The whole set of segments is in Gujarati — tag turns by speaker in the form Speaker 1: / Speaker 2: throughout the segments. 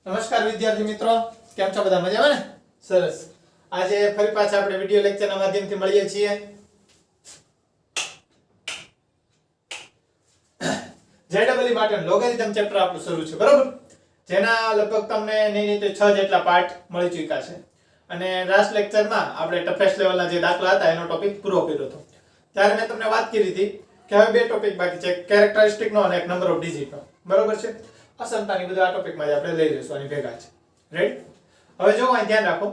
Speaker 1: નમસ્કાર વિદ્યાર્થી મિત્રો, કેમ છો? બધા મજામાં ને? સરસ. આજે ફરી પાછા આપણે વિડિયો લેક્ચરના માધ્યમથી મળીએ છીએ. જેડબલઈ માટે લોગેરિધમ ચેપ્ટર આપણું શરૂ છે, બરોબર? જેના લગભગ તમને નહીં તો 6 જેટલા પાર્ટ મળી ચૂક્યા છે. અને લાસ્ટ લેક્ચરમાં આપણે ટફેસ્ટ લેવલના જે દાખલા હતા એનો ટોપિક પૂરો કર્યો હતો. ત્યારે મેં તમને વાત કરી હતી કે હવે બે ટોપિક બાકી છે, કેરેક્ટરિસ્ટિકનો અને એક નંબર ઓફ ડિજિટનો, બરોબર છે? અસમતાની બધા આ ટોપિકમાં આપણે લઈ લઈશું અને ભેગા છે. રાઈટ? હવે જો અહીં ધ્યાન રાખો.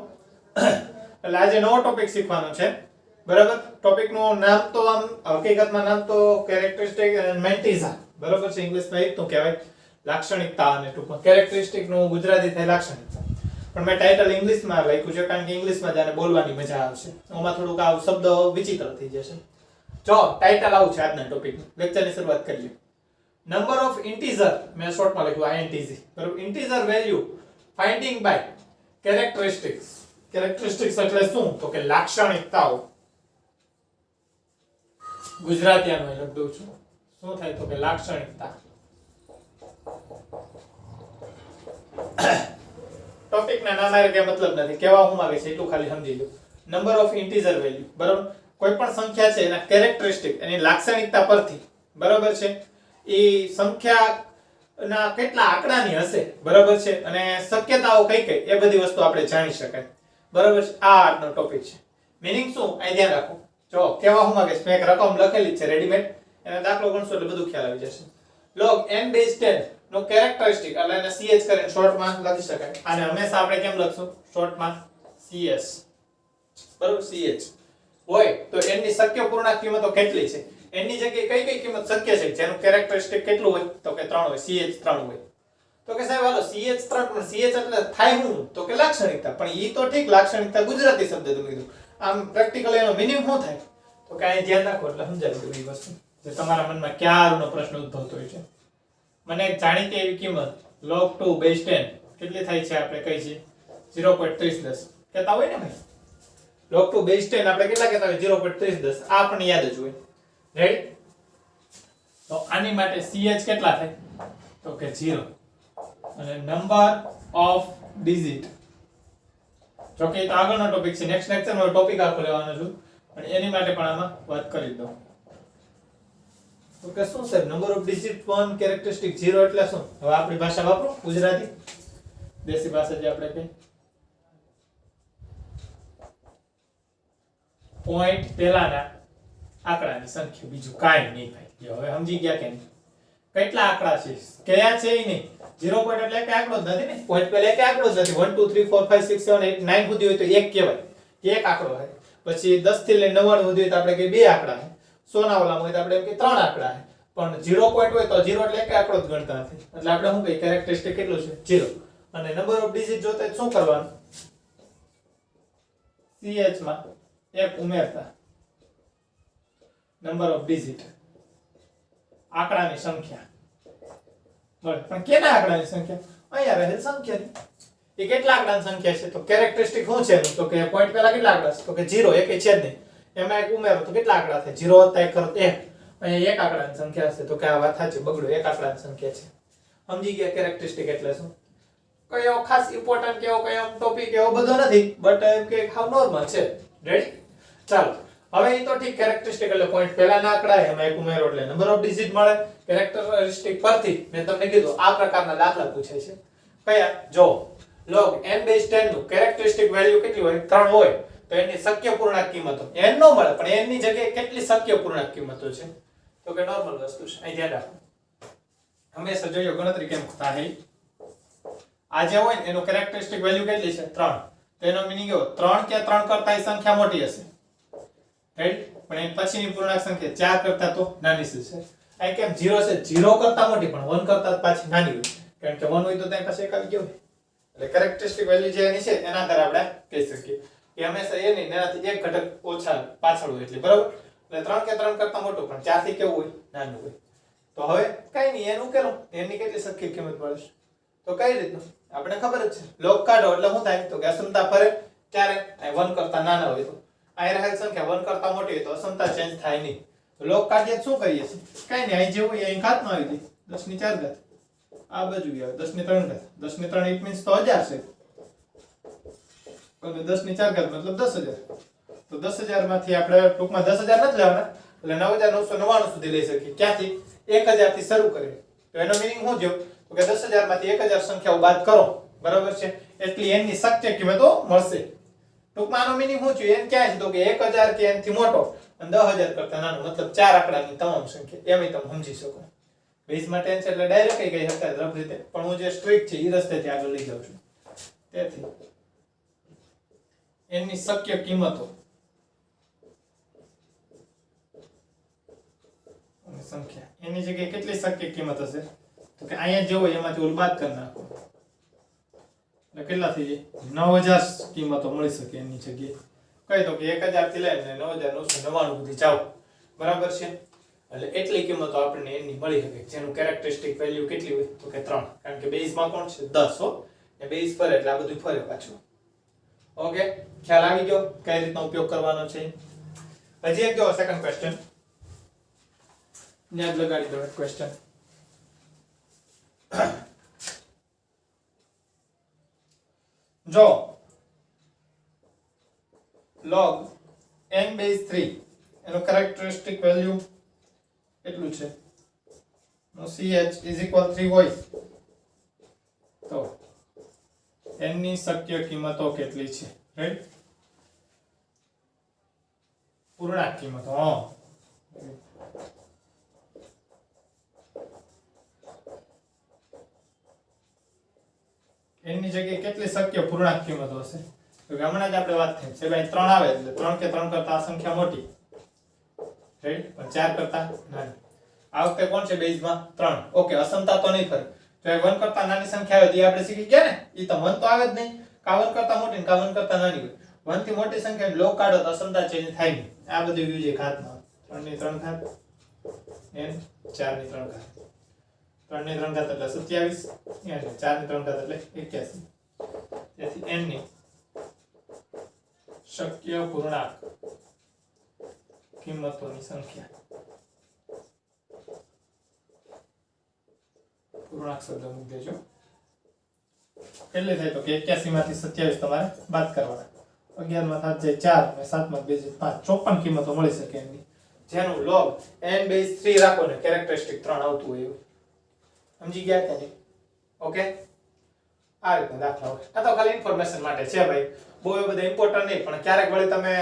Speaker 1: એટલે આજે નવો ટોપિક શીખવાનો છે, બરાબર? ટોપિકનું નામ તો આમ હકીકતમાં નામ તો કેરેક્ટરિસ્ટિક એન્ડ મેન્ટિઝા, બરાબર છે? ઇંગ્લિશમાં એક તો કહેવાય લાક્ષણિકતા, અને ટૂંકમાં કેરેક્ટરિસ્ટિકનું ગુજરાતી થાય લાક્ષણિકતા. પણ મેં ટાઇટલ ઇંગ્લિશમાં લખ્યું છે કારણ કે ઇંગ્લિશમાં જાને બોલવાની મજા આવશે. આમાં થોડુંક આ શબ્દ વિચિત્ર થઈ જશે. જો ટાઇટલ આવું છે આજના ટોપિકનું. લેક્ચરની શરૂઆત કરીએ. નંબર ઓફ ઇન્ટીજર, મેં શોર્ટમાં લખ્યું INTJ, બરાબર? Integer value finding by characteristics. Characteristics એટલે શું? તો કે લાક્ષણિકતાઓ. ગુજરાતીમાં લખી દઉં છું. શું થાય તો કે લાક્ષણિકતા. ટોપિકના નામ આરે કે મતલબ નથી, કેવા હું માંગે છે એટલું ખાલી સમજી લો. નંબર ઓફ ઇન્ટીજર વેલ્યુ, બરાબર? કોઈ પણ સંખ્યા છે એના કેરેક્ટરિસ્ટિક, એની લાક્ષણિકતા પરથી, બરાબર છે, એ સંખ્યાના કેટલા આંકડાની હશે, બરાબર છે, અને શક્યતાઓ કઈ કઈ એ બધી વસ્તુ આપણે જાણી શકાય, બરાબર છે? આ આજનો ટોપિક છે. મીનિંગ શું? અહીં ધ્યાન રાખો. જો કેવા હું માંગે છે, મેં એક રકમ લખેલી છે રેડીમેડ, એનો દાખલો ગણશો એટલે બધું ખ્યાલ આવી જશે. log n base 10 નો કેરેક્ટરિસ્ટિક એટલે એને ch કરીને શોર્ટમાં લખી શકાય. આને હંમેશા આપણે કેમ લખશું? શોર્ટમાં cs, બરાબર? ch હોય તો n ની શક્ય પૂર્ણાંક કિંમતો કેટલી છે? n ની જગ્યાએ કઈ કઈ કિંમત શક્ય છે જેનું કેરેક્ટરિસ્ટિક કેટલું હોય? તો કે 3 હોય, ch 3 હોય. તો કે સાહેબ હાલો ch 3, પણ ch એટલે થાય શું? તો કે લાક્ષણિકતા. પણ ઈ તો ઠીક, લાક્ષણિકતા ગુજરાતી શબ્દ તમે કીધું, આમ પ્રેક્ટિકલી એનો મીનિંગ શું થાય? તો કે અહીં ધ્યાન રાખો એટલે સમજાવી દઉં એ વસ્તુ જે તમારા મનમાં ક્યારનો પ્રશ્ન ઉદ્ભવતો હોય છે. મને એક જાણીતી એવી કિંમત log 2 base 10 કેટલી થાય છે? આપણે કહી છે 0.3010 કહેતા હોય ને ભાઈ. log 2 base 10 આપણે કેટલા કહેતા હોય? 0.3010. આ પણ યાદ જ હોય. રેડી? તો આની માટે ch કેટલા થાય? તો કે 0. અને નંબર ઓફ ડિજિટ, જો કે તો આગળનો ટોપિક છે, નેક્સ્ટ લેક્ચરમાં ટોપિક આખો લેવાનો છું, પણ એની માટે પણ આમાં વાત કરી દઉં. તો કે શું સાહેબ નંબર ઓફ ડિજિટ 1 કેરેક્ટરિસ્ટિક 0 એટલે શું? હવે આપણી ભાષા વાપરો, ગુજરાતી દેશી ભાષા જે આપણે કહે. પોઈન્ટ પહેલાના આંકડાની સંખ્યા, બીજું કાંઈ નહીં ભાઈ. હવે સમજી ગયા કે નહીં? કેટલા આંકડા છે, કયા છે એ નહીં. 0 પોઈન્ટ એટલે કે આંકડો જ નથી ને. પોઈન્ટ પહેલા એક આંકડો જ નથી. 1 2 3 4 5 6 7 8 9 સુધી હોય તો એક કહેવાય, એક આંકડો છે. પછી 10 થી લઈને 99 સુધી હોય તો આપણે કે બે આંકડા છે. 100 ના ઓલામાં હોય તો આપણે એમ કે ત્રણ આંકડા છે. પણ 0 પોઈન્ટ હોય તો 0 એટલે એક આંકડો જ ગણતા નથી. એટલે આપણે શું કહીએ? કેરેક્ટરિસ્ટિક કેટલું છે? 0. અને નંબર ઓફ ડિજિટ જોતા શું કરવાનું? ch માં એક ઉમેરતા નંબર ઓફ ડિજિટ, આંકડાની સંખ્યા. બરાબર? પણ કેના આંકડાની સંખ્યા? અહીંયા રહેલ સંખ્યાની. એ કેટલા આંકડાની સંખ્યા છે? તો કેરેક્ટરિસ્ટિક શું છે? તો કે પોઈન્ટ પહેલા કેટલા આંકડા છે? તો કે 0, એક છે જ નહીં. એમાં એક ઉમેરો તો કેટલા આંકડા થાય? 0 + 1 = 1. અહીંયા એક આંકડાની સંખ્યા છે. તો કે આ વાત સાચી, બગડો, એક આંકડાની સંખ્યા છે. સમજી ગયા કેરેક્ટરિસ્ટિક એટલે શું? કયો ખાસ ઇમ્પોર્ટન્ટ કેવો કયો ટોપિક એવો બધો નથી, બટ એમ કે હાવ નોર્મલ છે. રેડી? ચાલો. હવે એ તો ઠીક, કેરેક્ટરિસ્ટિક એટલે પોઈન્ટ પહેલાના આંકડા, એમાં એક ઉમેરો એટલે નંબર ઓફ ડિજિટ મળે. કેરેક્ટરિસ્ટિક પરથી મેં તમને કીધું આ પ્રકારના દાખલા પૂછે છે. કયા? જો log n base 10 નું કેરેક્ટરિસ્ટિક વેલ્યુ કેટલી હોય? 3 હોય તો એની શક્ય પૂર્ણાંક કિંમતો n નો મળે, પણ n ની જગ્યાએ કેટલી શક્ય પૂર્ણાંક કિંમતો છે? તો કે નોર્મલ વસ્તુ છે. અહીં ધ્યાન રાખો. હંમેશા જોજો ગણતરી કેમ થાય. આ જે હોય ને એનો કેરેક્ટરિસ્ટિક વેલ્યુ કેટલી છે? 3. તો એનો મીનિંગ એવો 3 કે 3 કરતા એ સંખ્યા મોટી હશે. રાઈટ? પણ એની પછીની પૂર્ણાંક સંખ્યા 4 કરતા તો નાની છે. આ કેમ 0 છે? 0 કરતા મોટી, પણ 1 કરતા પાછી નાની હોય. કારણ કે 1 હોય તો ત્યાં પાસે એક આવી ગયો હોય. એટલે કેરેક્ટરિસ્ટિક વેલ્યુ જે એની છે એના આધારે આપણે કહી શકીએ કે હંમેશા એની એનાથી એક ઘટક ઓછા પાછળ હોય એટલે, બરાબર? એટલે 3 કે 3 કરતા મોટું, પણ 4 થી કેવું હોય? નાનું હોય. તો હવે કઈ નહીં, એનું કેલું એની કેટલી શક્ય કિંમત મળે છે? તો કઈ રીતનું આપણે ખબર જ છે. log કાઢો એટલે શું થાય? તો કે અસમતા ફરે ત્યારે 1 કરતા નાના હોય તો આ રહેલ સંખ્યા 1 કરતા મોટી હોય તો અસમતા ચેન્જ થાય નહીં. તો log કાઢીએ શું કરીએ છીએ? કઈ નહીં, અહીં જેવું અહીં ઘાતમાં આવી ગઈ 10 ની 4 ઘાત. આ બાજુ આવે 10 ની 3 ઘાત 10 ની 3 ઇટ મીન્સ તો 1000 છે અને 10 ની 4 ઘાત મતલબ 10000 તો 10000 માંથી આપણે ટૂંકમાં 10000 નથી લેવાના એટલે 9999 સુધી લઈ શકીએ ક્યાંથી 1000 થી શરૂ કરીએ તો એનો મીનિંગ શું થયો તો કે 10000 માંથી 1000 સંખ્યાઓ બાદ કરો બરાબર છે એટલી n ની શક્ય કિંમતો મળશે ટૂંકમાં આનો મીનિંગ શું થયું n ક્યાં છે તો કે 1000 કે n થી મોટો અને 10000 કરતા નાનો મતલબ 4 આંકડાની તમામ સંખ્યા એમ તમે સમજી શકો બેઝ માં 10 છે એટલે ડાયરેક્ટ કહી શકાય રફ રીતે પણ હું જે સ્ટ્રીક છે એ રસ્તેથી આગળ લઈ જાઉં છું તેથી n ની શક્ય કિંમતો અને સંખ્યા એની જગ્યાએ કેટલી શક્ય કિંમત હશે તો કે અહીંયા જે હોય એમાંથી ઓલ બાદ કરી નાખો એટલે કેટલા થઈ જાય 9000 કિંમતો મળી શકે એની જગ્યાએ કહી તો કે 1000 થી લઈને 9999 સુધી જાવ બરાબર છે એટલે એટલી કિંમતો આપણને એની મળી શકે જેનું કેરેક્ટરિસ્ટિક વેલ્યુ કેટલી હોય તો કે 3 કારણ કે બેઝ માં કોણ છે 10 હો એ બેઝ પર એટલે આ બધું ફરે પાછું ઓકે ખ્યાલ આવી ગયો કઈ રીતનો ઉપયોગ કરવાનો છે હજી એક જો સેકન્ડ ક્વેશ્ચન યાદ લગાડી દો ક્વેશ્ચન જો log n base 3 એનો કેરેક્ટરિસ્ટિક વેલ્યુ એટલું છે નો ch is equal 3 હોય તો n ની શક્ય કિંમતો કેટલી છે રાઈટ પૂર્ણાંક કિંમતો n ની જગ્યાએ કેટલી શક્ય પૂર્ણાંક કિંમતો હશે તો હમણાં જ આપણે વાત થઈ છે ભાઈ 3 આવે એટલે 3 કે 3 કરતા આ સંખ્યા મોટી રાઈટ પણ 4 કરતા નાની આ વખતે કોણ છે બેઝમાં 3 ઓકે અસમતા તો નહીં ફરે જો 1 કરતા નાની સંખ્યા આવે તો આપણે શીખી ગયા ને ઈ તો 1 તો આવે જ નહીં કા 1 કરતા મોટી ને કા 1 કરતા નાની હોય 1 થી મોટી સંખ્યા લોગ કાઢો તો અસમતા ચેન્જ થાય નહીં આ બધું યુઝ છે ઘાતમાં 3 ની 3 ઘાત n 4 ની 3 ઘાત 3 ની 3 ઘાત એટલે 27 એટલે 4 ની 3 ઘાત એટલે 81 તેથી n ની શક્ય પૂર્ણાંક કિંમતોની સંખ્યા પૂર્ણાંક શબ્દ મૂકી દેજો કેટલી થાય તો કે 81 માંથી 27 તમારે બાદ કરવાના 11 માં 7 જાય 4 અને 7 માં 2 જાય 5 54 કિંમતો મળી શકે એની જેનું log n base 3 રાખો ને કેરેક્ટરિસ્ટિક 3 આવતું હોય એવું સમજી ગયા કે નહીં ઓકે આ રીતે દાખલા હોય આ તો ખાલી ઇન્ફોર્મેશન માટે છે ભાઈ બહુ એ બધા ઇમ્પોર્ટન્ટ નહીં પણ ક્યારેક વળી તમે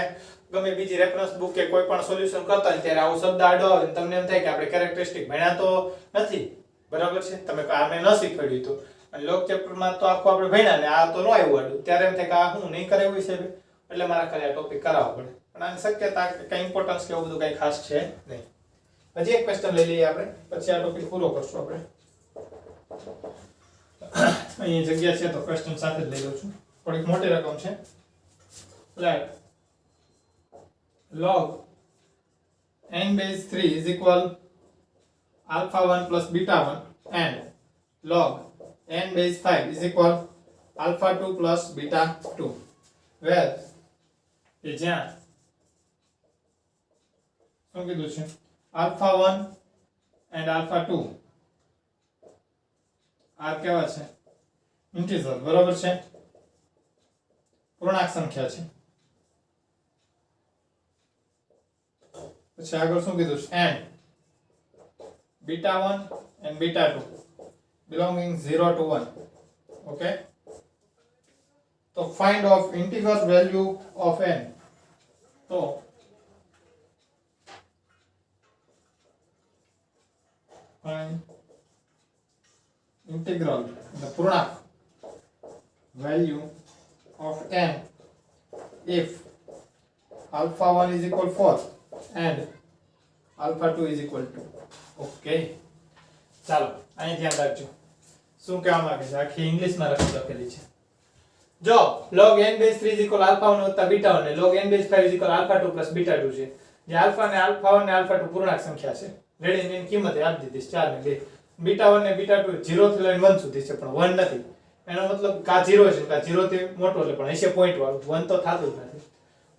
Speaker 1: ગમે બીજી રેફરન્સ બુક કે કોઈ પણ સોલ્યુશન કરતા હોય ત્યારે આવો શબ્દ આડો આવે ને તમને એમ થાય કે આપણે કેરેક્ટરિસ્ટિક ભણ્યા તો નથી બરાબર છે તમે આને ન શીખવાડ્યું તો અને લોક ચેપ્ટર માં તો આખો આપણે ભણ્યા ને આ તો ન આવ્યું આડું ત્યારે એમ થાય કે આ હું નહીં કરે એવું છે એટલે મારા ખાલી આ ટોપિક કરાવવો પડે પણ આની શક્યતા કઈ ઇમ્પોર્ટન્સ કે એવું બધું કઈ ખાસ છે નહીં હજી એક ક્વેશ્ચન લઈ લઈએ આપણે પછી આ ટોપિક પૂરો કરશું આપણે અહીં જગ્યા છે તો ક્વેશ્ચન સાથે જ લઈ લઉં છું થોડીક મોટી રકમ છે let log n base 3 is equal alpha 1 plus beta 1 and log n base 5 is equal alpha 2 plus beta 2 where કે જ્યાં શું કીધું છે alpha 1 and alpha 2 આ કેવા છે ઇન્ટિજર બરાબર છે પૂર્ણાંક સંખ્યા છે પછી આગળ શું કીધું છે and beta 1 and beta 2 belonging 0 to 1 okay તો find of integral value of n તો find integral the પૂર્ણાંક value of n if alpha 1 is equal 4 and alpha 2 is equal to okay ચાલો અહીં ધ્યાન રાખજો શું કહેવા માંગે છે આખી ઇંગ્લિશમાં લખેલી છે જો log n base 3 is equal alpha 1 વત્તા beta 1 ને log n base 5 is equal alpha 2 plus beta 2 છે જે alpha ને alpha 1 ને alpha 2 પૂર્ણાંક સંખ્યા છે રેડી ની કિંમત આપી દીધી 4 ને 2 beta 1 ને beta 2 0 થી લઈને 1 સુધી છે પણ 1 નથી એનો મતલબ કા 0 છે કા 0 થી મોટો એટલે પણ હશે પોઈન્ટ વાળું 1 તો થાતું જ નથી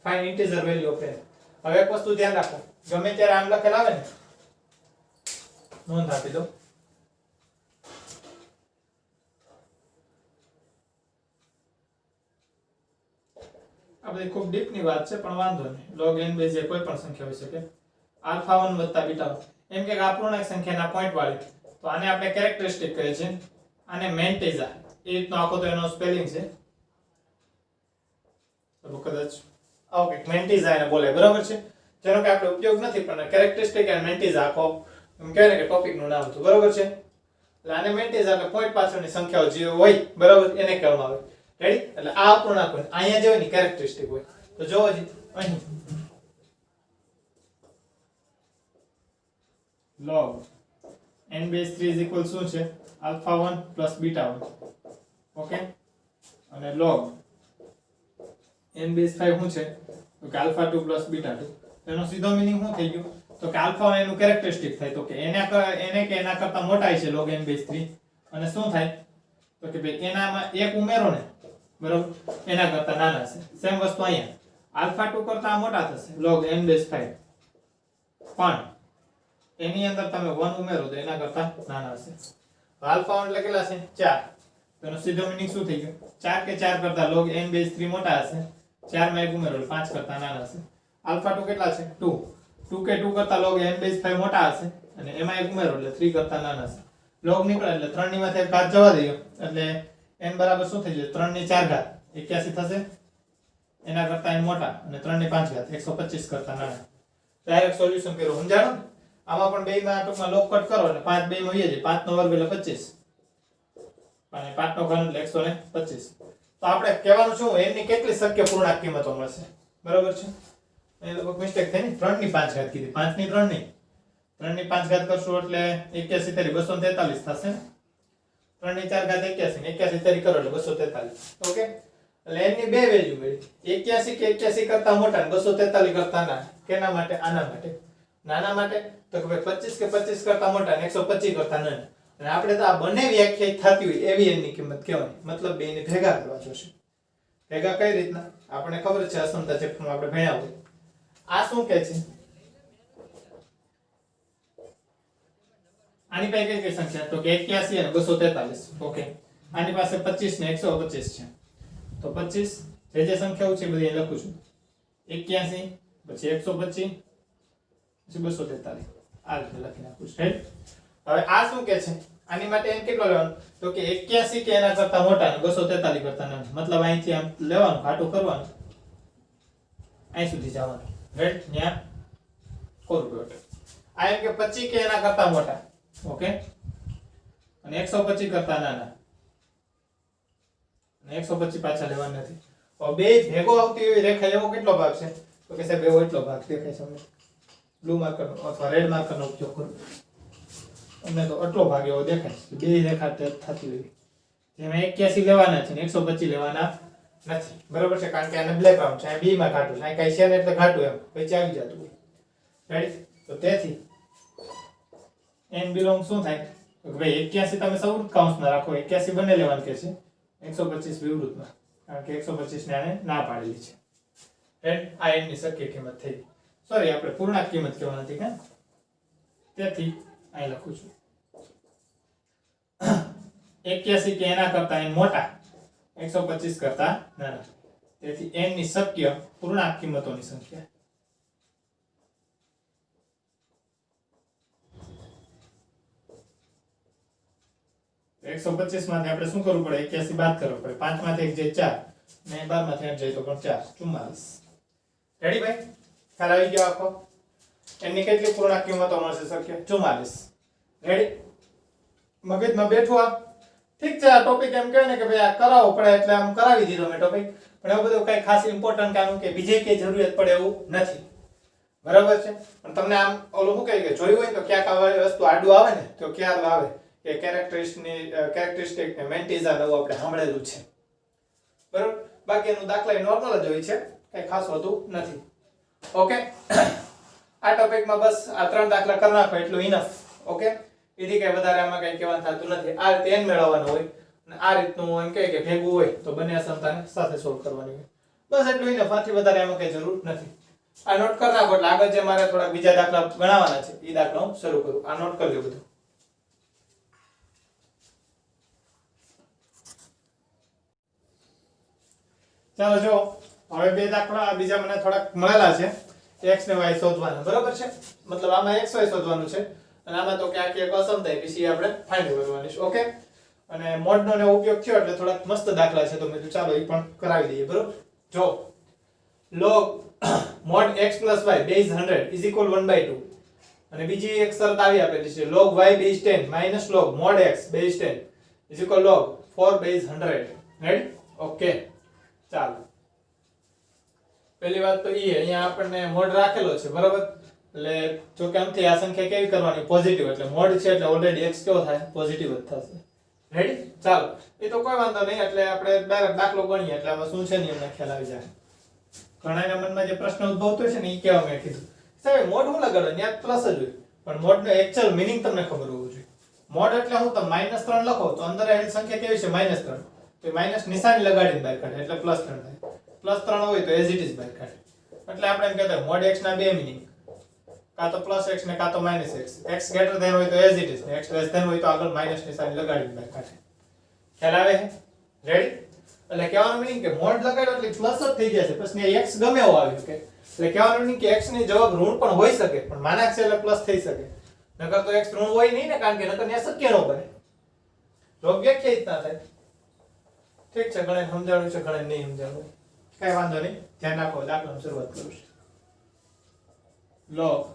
Speaker 1: find integer value of n હવે એક વસ્તુ ધ્યાન રાખો ગમે ત્યારે આમ લખેલ આવે ને નોંધ આપી દો આ બધી ખૂબ ડીપની વાત છે પણ વાંધો નહીં. log n બેઝ એ કોઈ પણ સંખ્યા હોઈ શકે. આલ્ફા 1 વત્તા બીટા 1 એમ કે આ પૂર્ણાંક સંખ્યાના પોઈન્ટ વાળી, તો આને આપણે કેરેક્ટરિસ્ટિક કહે છે. આને મેન્ટેઝા એ રીતનો આખો તો એનો સ્પેલિંગ છે. તો કદાચ ઓકે મેન્ટેઝા એને બોલે, બરાબર છે, જેનો કે આપણે ઉપયોગ નથી પણ કેરેક્ટરિસ્ટિક અને મેન્ટેઝા આખો એમ કહેવાય ને કે ટોપિક નું નામ હતું, બરાબર છે. એટલે આને મેન્ટેઝા એટલે પોઈન્ટ પાછળની સંખ્યાઓ જે હોય, બરાબર, એને કહેવામાં આવે. રેડી? એટલે આ અપૂર્ણાંક હોય, અહીંયા જે હોય ને કેરેક્ટરિસ્ટિક હોય. તો જોવો જી અહીં log n base 3 is equal શું છે? alpha 1 plus beta 1. ઓકે, અને log n base 5 શું છે? તો કે alpha 2 plus beta 2. એનો સીધો મીનિંગ શું થઈ ગયો? તો કે alpha 1 એનું કેરેક્ટરિસ્ટિક થાય, તો કે એને કે એના કરતા મોટા છે log n base 3, અને શું થાય? તો કે ભાઈ એનામાં એક ઉમેરો ને, બરાબર, એના કરતા નાના છે. સેમ વસ્તુ અહીંયા alpha 2 કરતા મોટા થશે log n base 5, પણ એની અંદર તમે 1 ઉમેરો તો એના કરતા નાના હશે. alpha 1 એટલે કેટલા છે? 4. તો એનો સીધો મીનિંગ શું થઈ ગયો? 4 કે 4 કરતા log n base 3 મોટા હશે, 4 માં એક ઉમેરો એટલે 5 કરતા નાના હશે. alpha 2 કેટલા છે? 2. 2 કે 2 કરતા log n base 5 મોટા હશે, અને એમાં એક ઉમેરો એટલે 3 કરતા નાના હશે. log નીકળે એટલે 3 ની માંથી એક ઘાત જવા દઈએ એટલે n બરાબર શું થઈ જશે? 3 ની 4 ઘાત 81 થશે, એના કરતા n મોટા, અને 3 ની 5 ઘાત 125 કરતા નાના. ડાયરેક્ટ સોલ્યુશન કર્યું, સમજાણો ને? આમાં પણ બે માં ટૂંકમાં લોક કટ કરો એટલે 5 બે માં આવી જાય, 5 નો વર્ગ એટલે 25 અને 5 નો ઘન એટલે 125. તો આપણે કહેવાનું શું, n ની કેટલી શક્ય પૂર્ણાંક કિંમતો મળશે, બરાબર છે? એ તો મિસ્ટેક થઈ ને, 3 ની 5 ઘાત કીધી, 5 ની 3 ની 3 ની 5 ઘાત કરશું એટલે 81 તરી 243 થશે. 3 ની 4 ઘાત 81, 81 તરી કરો એટલે 243. ઓકે, એટલે n ની બે વેલ્યુ મળી, 81 કે 81 કરતા મોટા અને 243 કરતા નાના. કેના માટે? આના માટે. નાના માટે તો કે ભાઈ 25 કે 25 કરતા મોટા અને 125 કરતા નાના. અને આપણે તો આ બંને વ્યાખ્યાયિત થતી હોય એવી n ની કિંમત કહેવાની, મતલબ બે ને ભેગા કરવા જોશે. ભેગા કઈ રીતના? આપણે ખબર છે, અસમતા ચેપ્ટરમાં આપણે ભણ્યા હોય. આ શું કહે છે? આની પાસે કઈ કઈ સંખ્યા? તો કે 81 અને 243. ઓકે, આની પાસે 25 ને 125 છે. તો 25 જે સંખ્યાઓ છે બધી અહીં લખું છું. 81 પછી 125 પછી 243, આ રીતે લખી નાખું છું. રાઈટ? હવે આ શું કહે છે? આની માટે n કેટલો લેવાનો? તો કે 81 કે એના કરતા મોટા અને 243 કરતા નાના. મતલબ અહીંથી આમ લેવાનું, ઘાટું કરવાનું, અહીં સુધી જવાનું. રાઈટ? ન્યા કોરુગેટ. આ એમ કે 25 કે એના કરતા મોટા, ઓકે, અને 125 કરતા નાના, અને 125 પાછા લેવાના નથી. હવે બે ભેગો આવતી હોય રેખા એવો કેટલો ભાગ છે? તો કે સાહેબ એવો એટલો ભાગ દેખાય છે. અમને બ્લુ માર્કરનો અથવા રેડ માર્કરનો ઉપયોગ કરો, અમને તો આટલો ભાગ એવો દેખાય છે. બે રેખા થતી હોય જેમાં 81 લેવાના છે ને 125 લેવાના નથી, બરોબર છે? કારણ કે આને બ્લેક રાઉન્ડ છે, આ બી માં ઘાટું છે, આ કઈ છે ને એટલે ઘાટું એમ પછી આવી જતું હોય. રાઈટ? તો તેથી n બિલોંગ શું થાય? તો કે ભાઈ 81 તમે સૌર કૌંસમાં રાખો, 81 બંને લેવાનું કે છે, 125 વિવૃતમાં, કારણ કે 125 ને આને ના પાડેલી છે. રાઈટ? આ n ની શક્ય કિંમત થઈ. સોરી, આપણે પૂર્ણાંક કિંમત કહેવાની હતી કે, તેથી અહીં લખું છું 81 કે એના કરતા n મોટા, 125 કરતા નાના. તેથી n ની શક્ય પૂર્ણાંક કિંમતોની સંખ્યા. તો 125 માંથી આપણે શું કરવું પડે? 81 બાદ કરવું પડે. 5 માંથી 1 જાય 4 ને 12 માંથી 8 જાય તો પણ 4, 44. રેડી ભાઈ? ખ્યાલ આવી ગયો આખો? એની કેટલી પૂર્ણાંક કિંમતો મળશે શક્ય? 44. રેડી? મગજમાં બેઠું આ? ઠીક છે, આ ટોપિક એમ કહે ને કે ભાઈ આ કરાવવો પડે એટલે આમ કરાવી દીધો મેં ટોપિક, પણ એવું બધું કઈ ખાસ ઇમ્પોર્ટન્ટ કામ કે બીજે કઈ જરૂરિયાત પડે એવું નથી, બરાબર છે? પણ તમને આમ ઓલું શું કહે કે જોયું હોય તો ક્યાંક આ વસ્તુ આડું આવે ને તો ક્યારે આવે કે કેરેક્ટરિસ્ટિક ને મેન્ટીઝા નવું આપણે સાંભળેલું છે, બરાબર? બાકી એનું દાખલા નોર્મલ જ હોય છે, કઈ ખાસ હોતું નથી. ઓકે, આ ટોપિકમાં બસ આ 3 દાખલા કરી નાખો એટલું ઇનફ. ઓકે, એથી કઈ વધારે આમાં કઈ કહેવાનું થતું નથી. આ રીતે n મેળવવાનો હોય અને આ રીતનું એમ કહે કે ભેગું હોય તો બંને અસમતાને સાથે સોલ્વ કરવાની હોય. બસ એટલું ઇનફ, આથી વધારે આમાં કઈ જરૂર નથી. આ નોટ કરી નાખો એટલે આગળ જે મારે થોડા બીજા દાખલા ગણાવવાના છે એ દાખલા હું શરૂ કરું. આ નોટ કરી લો બધું. ચાલો જો હવે બે દાખલા આ બીજા મને થોડાક મળેલા છે x ને y શોધવાના, બરાબર છે? મતલબ આમાં x y શોધવાનું છે અને આમાં તો ક્યાંક એક અસમતાય પછી આપણે ફાઇન્ડ કરવાની છે. ઓકે, અને મોડનો ને ઉપયોગ થયો એટલે થોડાક મસ્ત દાખલા છે તો મેં કીધું ચાલો એ પણ કરાવી દઈએ. બરાબર, જો log mod x plus y base 100 is equal 1/2 અને બીજી એક શરત આવી આપેલી છે log y base 10 minus log mod x base 10 is equal log 4 base 100. Ready? Okay, ચાલો પહેલી વાત તો એ અહીંયા આપણને મોડ રાખેલો છે, બરાબર? એટલે જો કે આમથી આ સંખ્યા કેવી કરવાની? પોઝિટિવ, એટલે મોડ છે એટલે ઓલરેડી x કેવો થાય? પોઝિટિવ જ થશે. રેડી? ચાલો, એ તો કોઈ વાંધો નહીં, એટલે આપણે ડાયરેક્ટ દાખલો ગણીએ એટલે આમાં શું છે ને એમને ખ્યાલ આવી જાય. ઘણાના મનમાં જે પ્રશ્ન ઉદ્ભવતો છે ને એ કેવા મેં કીધું સાહેબ મોડ હું લગાડો ત્યાં પ્લસ જ હોય, પણ મોડ નો એક્ચ્યુઅલ મીનિંગ તમને ખબર હોવું જોઈએ. મોડ એટલે હું તમે -3 લખો તો અંદર રહેલી સંખ્યા કેવી છે? -3. તો માઈનસ નિશાની લગાડીને બહાર કાઢે એટલે +3 થાય. +3 હોય તો એઝ ઇટ ઇઝ બહાર કાઢે. એટલે આપણે એમ કહેતા મોડ x ના બે મીનિંગ, કાં તો +x ને કાં તો -x. x ગ્રેટર ધેન હોય તો as it is, x less than હોય તો આગળ માઈનસ નિશાની લગાડીને બહાર કાઢે. ખ્યાલ આવે છે? રેડી? એટલે કહેવાનો મીનિંગ કે મોડ લગાડ્યો એટલે પ્લસ જ થઈ જશે, પછી x ગમે એવો આવ્યો કે એટલે કહેવાનો મીનિંગ કે x ની જવાબ ઋણ પણ હોઈ શકે, પણ માનાક છે એટલે પ્લસ થઈ શકે. નકર તો x ઋણ હોય નહીં ને, કારણ કે નકર ત્યાં શક્ય ન બને, લોગ વ્યાખ્યાયિત ના થાય. ઠીક છે, ઘણે સમજાવ્યું છે, ઘણે નહીં સમજાવ્યું, કઈ વાંધો નહીં, ધ્યાન રાખો. દાખલાની શરૂઆત કરું છું. log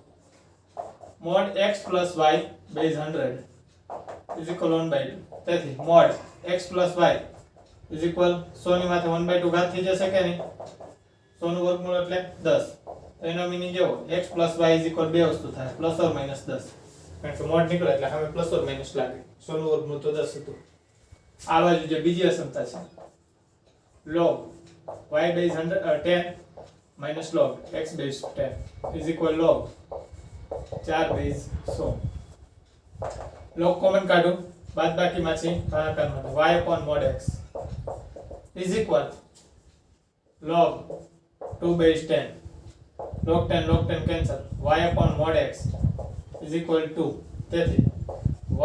Speaker 1: mod x plus y base 100 is equal 1/2. તેથી mod x plus y is equal 100 ની માથે 1/2 ઘાત થઈ જશે કે નહીં? 100 નું વર્ગમૂળ એટલે 10. તો એનો મીનિંગ એવો x plus y is equal બે વસ્તુ થાય, પ્લસ ઓર માઈનસ 10. કારણ કે મોડ નીકળે એટલે હવે પ્લસ ઓર માઈનસ લાગે. 100 નું વર્ગમૂળ તો 10 હતું. આ બાજુ જે બીજી અસમતા છે log y base 10 minus log x base 10 is equal log 4 base 100. log common કાઢો, બાદબાકીમાંથી ભાગાકારમાં y upon mod x is equal log 2 base 10. log 10 cancel, y upon mod x is equal to, તેથી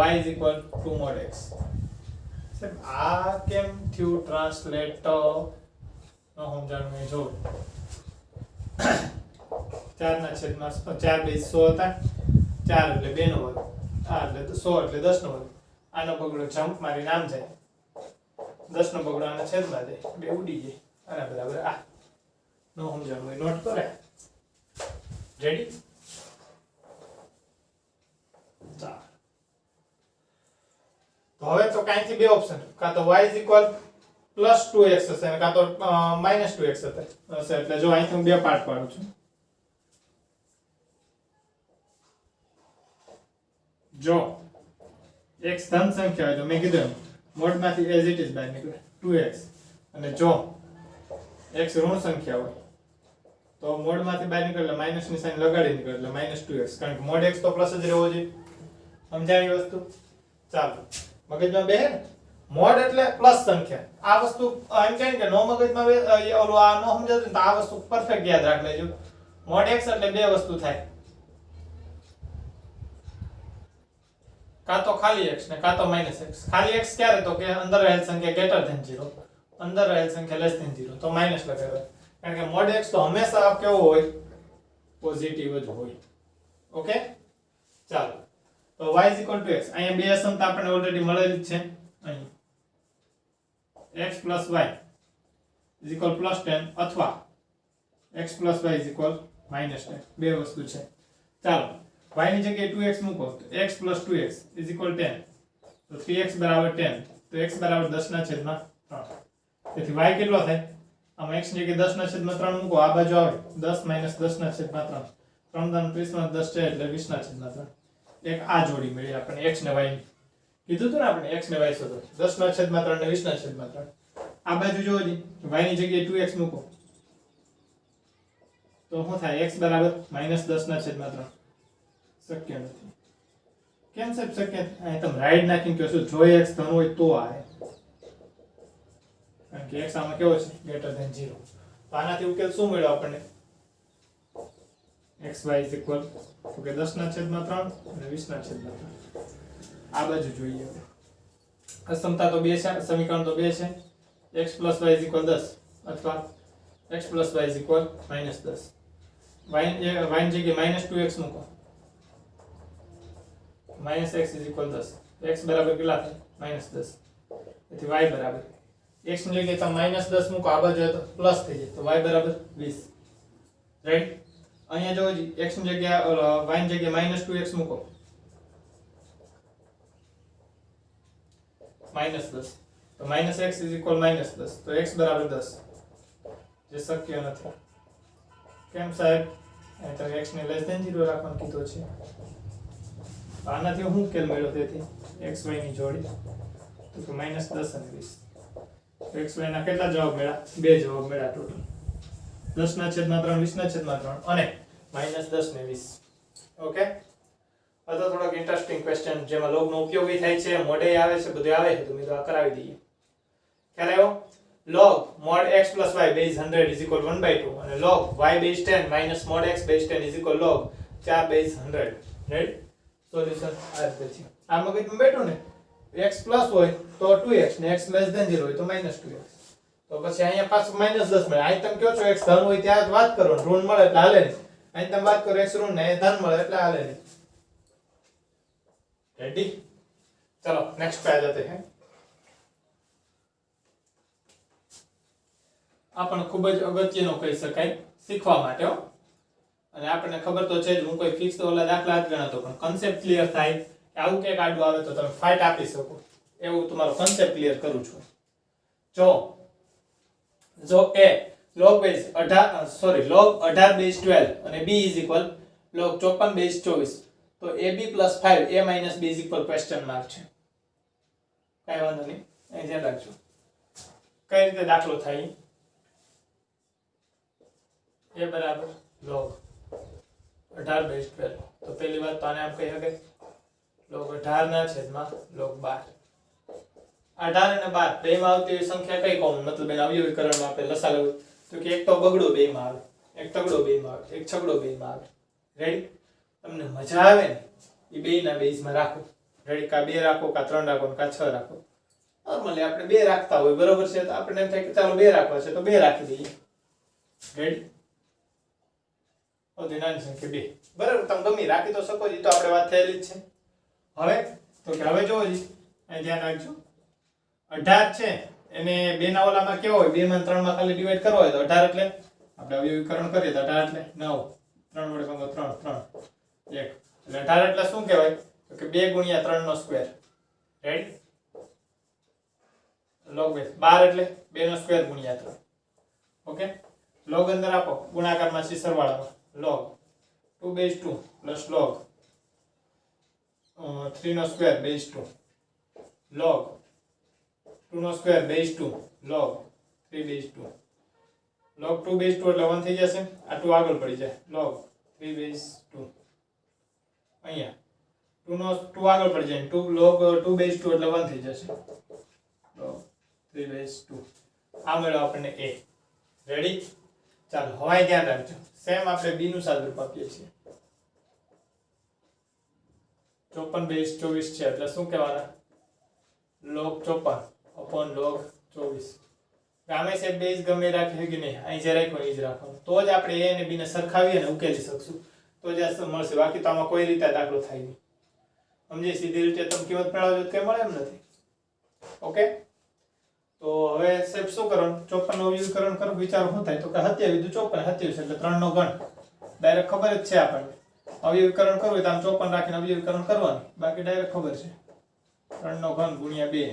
Speaker 1: y is equal to mod x. આ કેમ થયું ટ્રાન્સલેટ ન સમજાણું? જો 4 ના છેદમાં 4 બેઝ 100 હતા, 4 એટલે 2 નો વર્ગ, આ એટલે 100 એટલે 10 નો વર્ગ. આનો બગડો જમ્પ મારી નામ જાય, 10 નો બગડો આના છેદમાં જાય, બે ઉડી જાય. આના બરાબર આ નો સમજાણું નોટ કરે. રેડી? તો હવે તો કાંઈથી બે ઓપ્શન, કાં તો y is equal +2x હશે અને કાં તો -2x હશે. એટલે જો અહીંથી હું બે પાર્ટ પાડું છું. જો x ધન સંખ્યા હોય તો મેં કીધું મોડમાંથી એઝ ઇટ ઇઝ બહાર નીકળે 2x, અને જો x ઋણ સંખ્યા હોય તો મોડમાંથી બહાર નીકળે એટલે માઈનસ ની સાઈન લગાડી નીકળે એટલે -2x, કારણ કે મોડ x તો પ્લસ જ રહેવો જોઈએ. સમજાય એ વસ્તુ? ચાલો મગજમાં બેહે ને, મોડ એટલે પ્લસ સંખ્યા. આ વસ્તુ એમ કહે કે નો મગજમાં ઓલું આ નો સમજાતું તો આ વસ્તુ પરફેક્ટ યાદ રાખ લેજો. મોડ x એટલે બે વસ્તુ થાય, કાં તો ખાલી x ને કાં તો -x. ખાલી x ક્યારે? તો કે અંદર રહેલ સંખ્યા ગ્રેટર ધેન 0, અંદર રહેલ સંખ્યા લેસ ધેન 0, તો માઈનસ લગાડો. કારણ કે મોડ x તો હંમેશા કેવો હોય? પોઝિટિવ જ હોય. ઓકે, ચાલો તો y = x. અહીંયા બે અસમતા આપણને ઓલરેડી મળેલી જ છે. અહીં x + y = +10 અથવા x + y = -10, બે વસ્તુ છે. ચાલો y ની જગ્યાએ 2x મૂકો તો x + 2x = 10, તો 3x = 10, તો x = 10/3. તેથી y કેટલો થાય? આમાં x ની જગ્યાએ 10/3 મૂકો, આ બાજુ આવે 10 - 10/3. 3 × 30 = 10 છે એટલે 20/3. એક આ જોડી મળી આપણે x ને y ની. કીધું હતું ને આપણે x ને y શોધો, 10/3 ને 20/3. આ બાજુ જોવો જી y ની જગ્યાએ 2x મૂકો તો શું થાય? x = -10/3. શક્ય નથી. કેમ સાહેબ શક્ય? અહીં તમે રાઈટ નાખીને કહો છો જો x ધન હોય તો આવે, કારણ કે x આમાં કેવો છે? Greater than 0. તો આનાથી ઉકેલ શું મળ્યો આપણને? xy = તો કે 10/3 અને 20/3. આ બાજુ જોઈએ. અસમતા તો બે છે, સમીકરણ તો બે છે. x + y = 10 અથવા x plus y is equal -10 y ની જગ્યાએ -2x મૂકો -x is equal 10 x બરાબર કેટલા થાય -10 તેથી y બરાબર x ની જગ્યાએ તમે -10 મૂકો આ બાજુ તો પ્લસ થઈ જાય તો y બરાબર 20 રાઈટ અહીંયા જોવો જી x ની જગ્યાએ y ની જગ્યાએ -2x મૂકો -10 તો -x is equal -10 તો x બરાબર 10 જે શક્ય નથી કેમ સાહેબ અહીં તો x ને લેસ ધેન 0 રાખવાનું કીધું છે આનાથી હું કેલ મેળવ્યો તેથી x y ની જોડી તો કે -10 અને 20 x y ના કેટલા જવાબ મળ્યા બે જવાબ મળ્યા ટોટલ 10 ના છેદમાં 3 20 ના છેદમાં 3 અને -10 ને 20 ઓકે આ તો થોડોક ઇન્ટરેસ્ટિંગ ક્વેશ્ચન જેમાં લોગ નો ઉપયોગી થાય છે મોડે આવે છે બધું આવે છે તો મેં તો આ કરાવી દઈએ ખ્યાલ આવ્યો log mod x plus y base 100 is equal 1/2 અને log y base 10 minus mod x base 10 is equal log 4 base 100 right solution આ રીતે છે આ મગજમાં બેઠો ને x પ્લસ હોય તો 2x ને x less than 0 હોય તો -2x તો પછી અહીંયા પાછું -10 મળે અહીં તમે કહો છો x ધન હોય ત્યાં જ વાત કરો ઋણ મળે એટલે હાલે નહીં અહીં તમે વાત કરો x ઋણ ને ધન મળે એટલે હાલે નહીં रेडी चलो नेक्स्ट पे आ जाते हैं आपण खूब ज अगत्यनो કહી શકાય શીખવા માટે હો અને આપણને ખબર તો છે જ હું કોઈ ફિક્સ ઓલા દાખલા જ ગણતો પણ કન્સેપ્ટ ક્લિયર થાય કે આવું કે આડું આવે તો તમે ફાઇટ આપી શકો એવું તમારો કન્સેપ્ટ ક્લિયર કરું છું જો a log base 18 log 18 base 12 અને b is equal log 54 base 24 तो ab plus 5 a minus b is equal question mark છે કઈ વાંધો નહીં અહીં ધ્યાન રાખજો કઈ રીતે દાખલો થાય a બરાબર log 18 base 12 તો પહેલી વાત તો આને આમ કહી શકાય log 18 ના છેદમાં log 12 18 અને 12 બેમાં આવતી સંખ્યા કઈ કોમન મતલબ એના અવયવીકરણમાં આપણે લસા લેવું તો કે એક તો બગડો બેમાં આવે એક તગડો બેમાં આવે એક છગડો બેમાં આવે રેડી તમને મજા આવે ને એ બેયના બેઝમાં રાખો રેડી કા 2 રાખો કા 3 રાખો કા 6 રાખો નોર્મલી આપણે 2 રાખતા હોય બરોબર છે તો આપણે એમ થાય કે ચાલો 2 રાખવા છે તો 2 રાખી દઈએ રેડી ઓધી નાની સંખ્યા 2 બરાબર તમે ગમે રાખી તો શકો જી તો આપણે વાત થયેલી જ છે હવે તો કે હવે જોવો જી અહીં ધ્યાન રાખજો 18 છે એને 2 ના ઓલામાં કેવો હોય 2 માં 3 માં ખાલી ડિવાઈડ કરવો હોય તો 18 એટલે આપણે અવયવીકરણ કરીએ તો 18 એટલે 9 3 વડે ભાગો 3 1 એટલે 18 એટલે શું કહેવાય તો કે 2 ગુણ્યા 3 નો સ્ક્વેર રાઈટ log base 12 એટલે 2 નો સ્ક્વેર ગુણ્યા 3 ઓકે log અંદર આપો ગુણાકારમાં છે સરવાળામાં log 2 base 2 plus log 3 નો સ્ક્વેર base 2 log 2 નો square base 2 log 3 base 2 log 2 base 2 એટલે 1 થઈ જશે આ 2 આગળ પડી જાય log 3 base 2 અહીંયા 2 નો 2 આગળ પડી જાય 2 log 2 base 2 એટલે 1 થઈ જશે log 3 base 2 આ મળ્યો આપણને a રેડી ચાલો હવે ધ્યાન રાખજો સેમ આપણે b નું સાદુરૂપ આપીએ છીએ 54 base 24 છે એટલે શું કહેવાના log 54 upon log 24 ગામે છે બેઝ ગમે રાખે કે નહીં અહીં જે રાખ્યો એ જ રાખવાનું તો જ આપણે a અને b ને સરખાવી અને ઉકેલી શકશું તો જ આ મળશે બાકી તો આમાં કોઈ રીતે દાખલો થાય નહીં સમજી સીધી રીતે તમે કિંમત મેળવજો તો કઈ મળે એમ નથી ઓકે તો હવે સાહેબ શું કરવાનું 54 નો અવયવીકરણ કરો વિચારો શું થાય તો કે 27 * 54 27 એટલે 3 નો ઘન ડાયરેક્ટ ખબર જ છે આપણને અવયવીકરણ કરવું હોય તો આમ 54 રાખીને અવયવીકરણ કરવાનું બાકી ડાયરેક્ટ ખબર છે 3 નો ઘન ગુણ્યા 2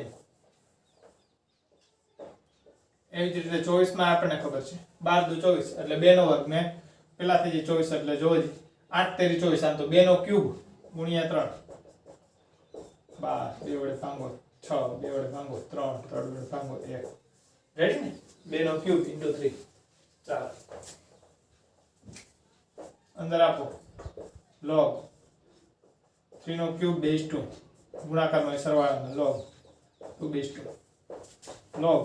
Speaker 1: એવી જ રીતે 24 માં આપણને ખબર છે 12 * 24 એટલે 2 નો વર્ગ ને પેલા થઈ જાય 24 એટલે જોજી 8 * 24 આમ તો 2 નો ક્યુબ ગુણ્યા 3 12 2 વડે ભાંગો 6 2 વડે ભાંગો 3 3 વડે ભાંગો 1 રેડી ને 2 નો ક્યુબ * 3 ચાલો અંદર આપો log 3 નો ક્યુબ બેઝ 2 ગુણાકારમાં સરવાળામાં log 2 બેઝ 2 log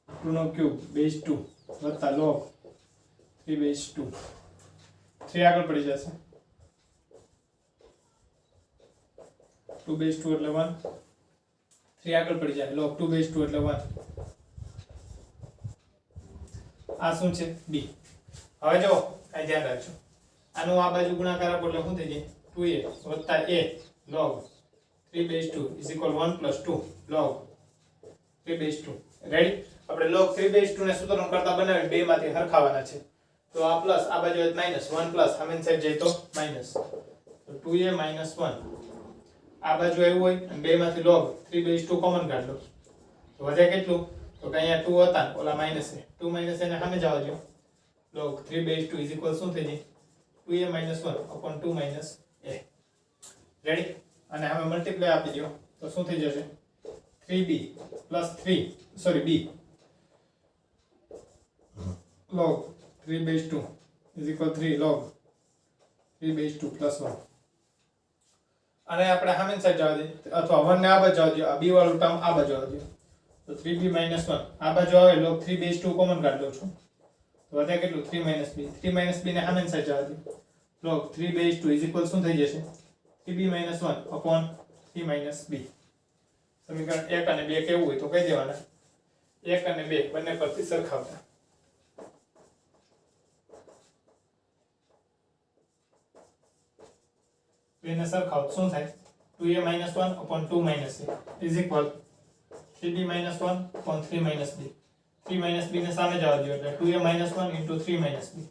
Speaker 1: 2 નો ક્યુબ બેઝ 2 વત્તા log 3 બેઝ 2 3 આગળ પડી જશે 2 બેઝ 2 એટલે 1 3 આગળ પડી જાય log 2 બેઝ 2 એટલે 1 આ શું છે b. હવે જો આ ધ્યાન રાખજો, આનું આ બાજુ ગુણાકાર આપો એટલે શું થઈ જાય 2a + a log 3/2 = 1 + 2 log 3/2. Ready? આપણે log 3/2 ને સૂત્રનું કરતા બનાવી બે માંથી હરખાવાના છે. તો આ પ્લસ આ બાજુ માઈનસ 1 પ્લસ સામેની સાઈડ જાય તો માઈનસ, તો 2a - 1 આ બાજુ આવ્યું હોય અને બે માંથી log 3/2 કોમન કાઢ લો તો વધે કેટલું, તો કે અહીંયા 2 હતા ઓલા માઈનસ છે, 2 માઈનસ એને સામે જવા દો, log 3/2 = શું થઈ જાય 2a - 1 / 2 - a. રેડી? અને હવે મલ્ટીપ્લાય આપી દો તો શું થઈ જશે 3b + 3 sorry b log 3/2 = 3 log 3/2 + 1. અને આપણે સામેની સાઈડ જવા દે અથવા 1 ને આ બાજુ જવા દો, આ b વાળું ટર્મ આ બાજુ આવજો તો 3b - 1 આ બાજુ આવે log 3/2 કોમન કાઢ લો છું તો વધે કેટલું 3 - b, 3 - b ને સામેની સાઈડ જવા દો log 3/2 = શું થઈ જશે 3b - 1 / 3 - b. સમીકરણ 1 અને 2 કેવું હોય તો કહી દેવાના, 1 અને 2 બંને પરથી સરખાવતા. બેને સરખાવ શું થાય 2a - 1 / 2 - a = 3b - 1 / 3 - b. 3 - b ને સામે જવા દો એટલે 2a - 1 * 3 - b.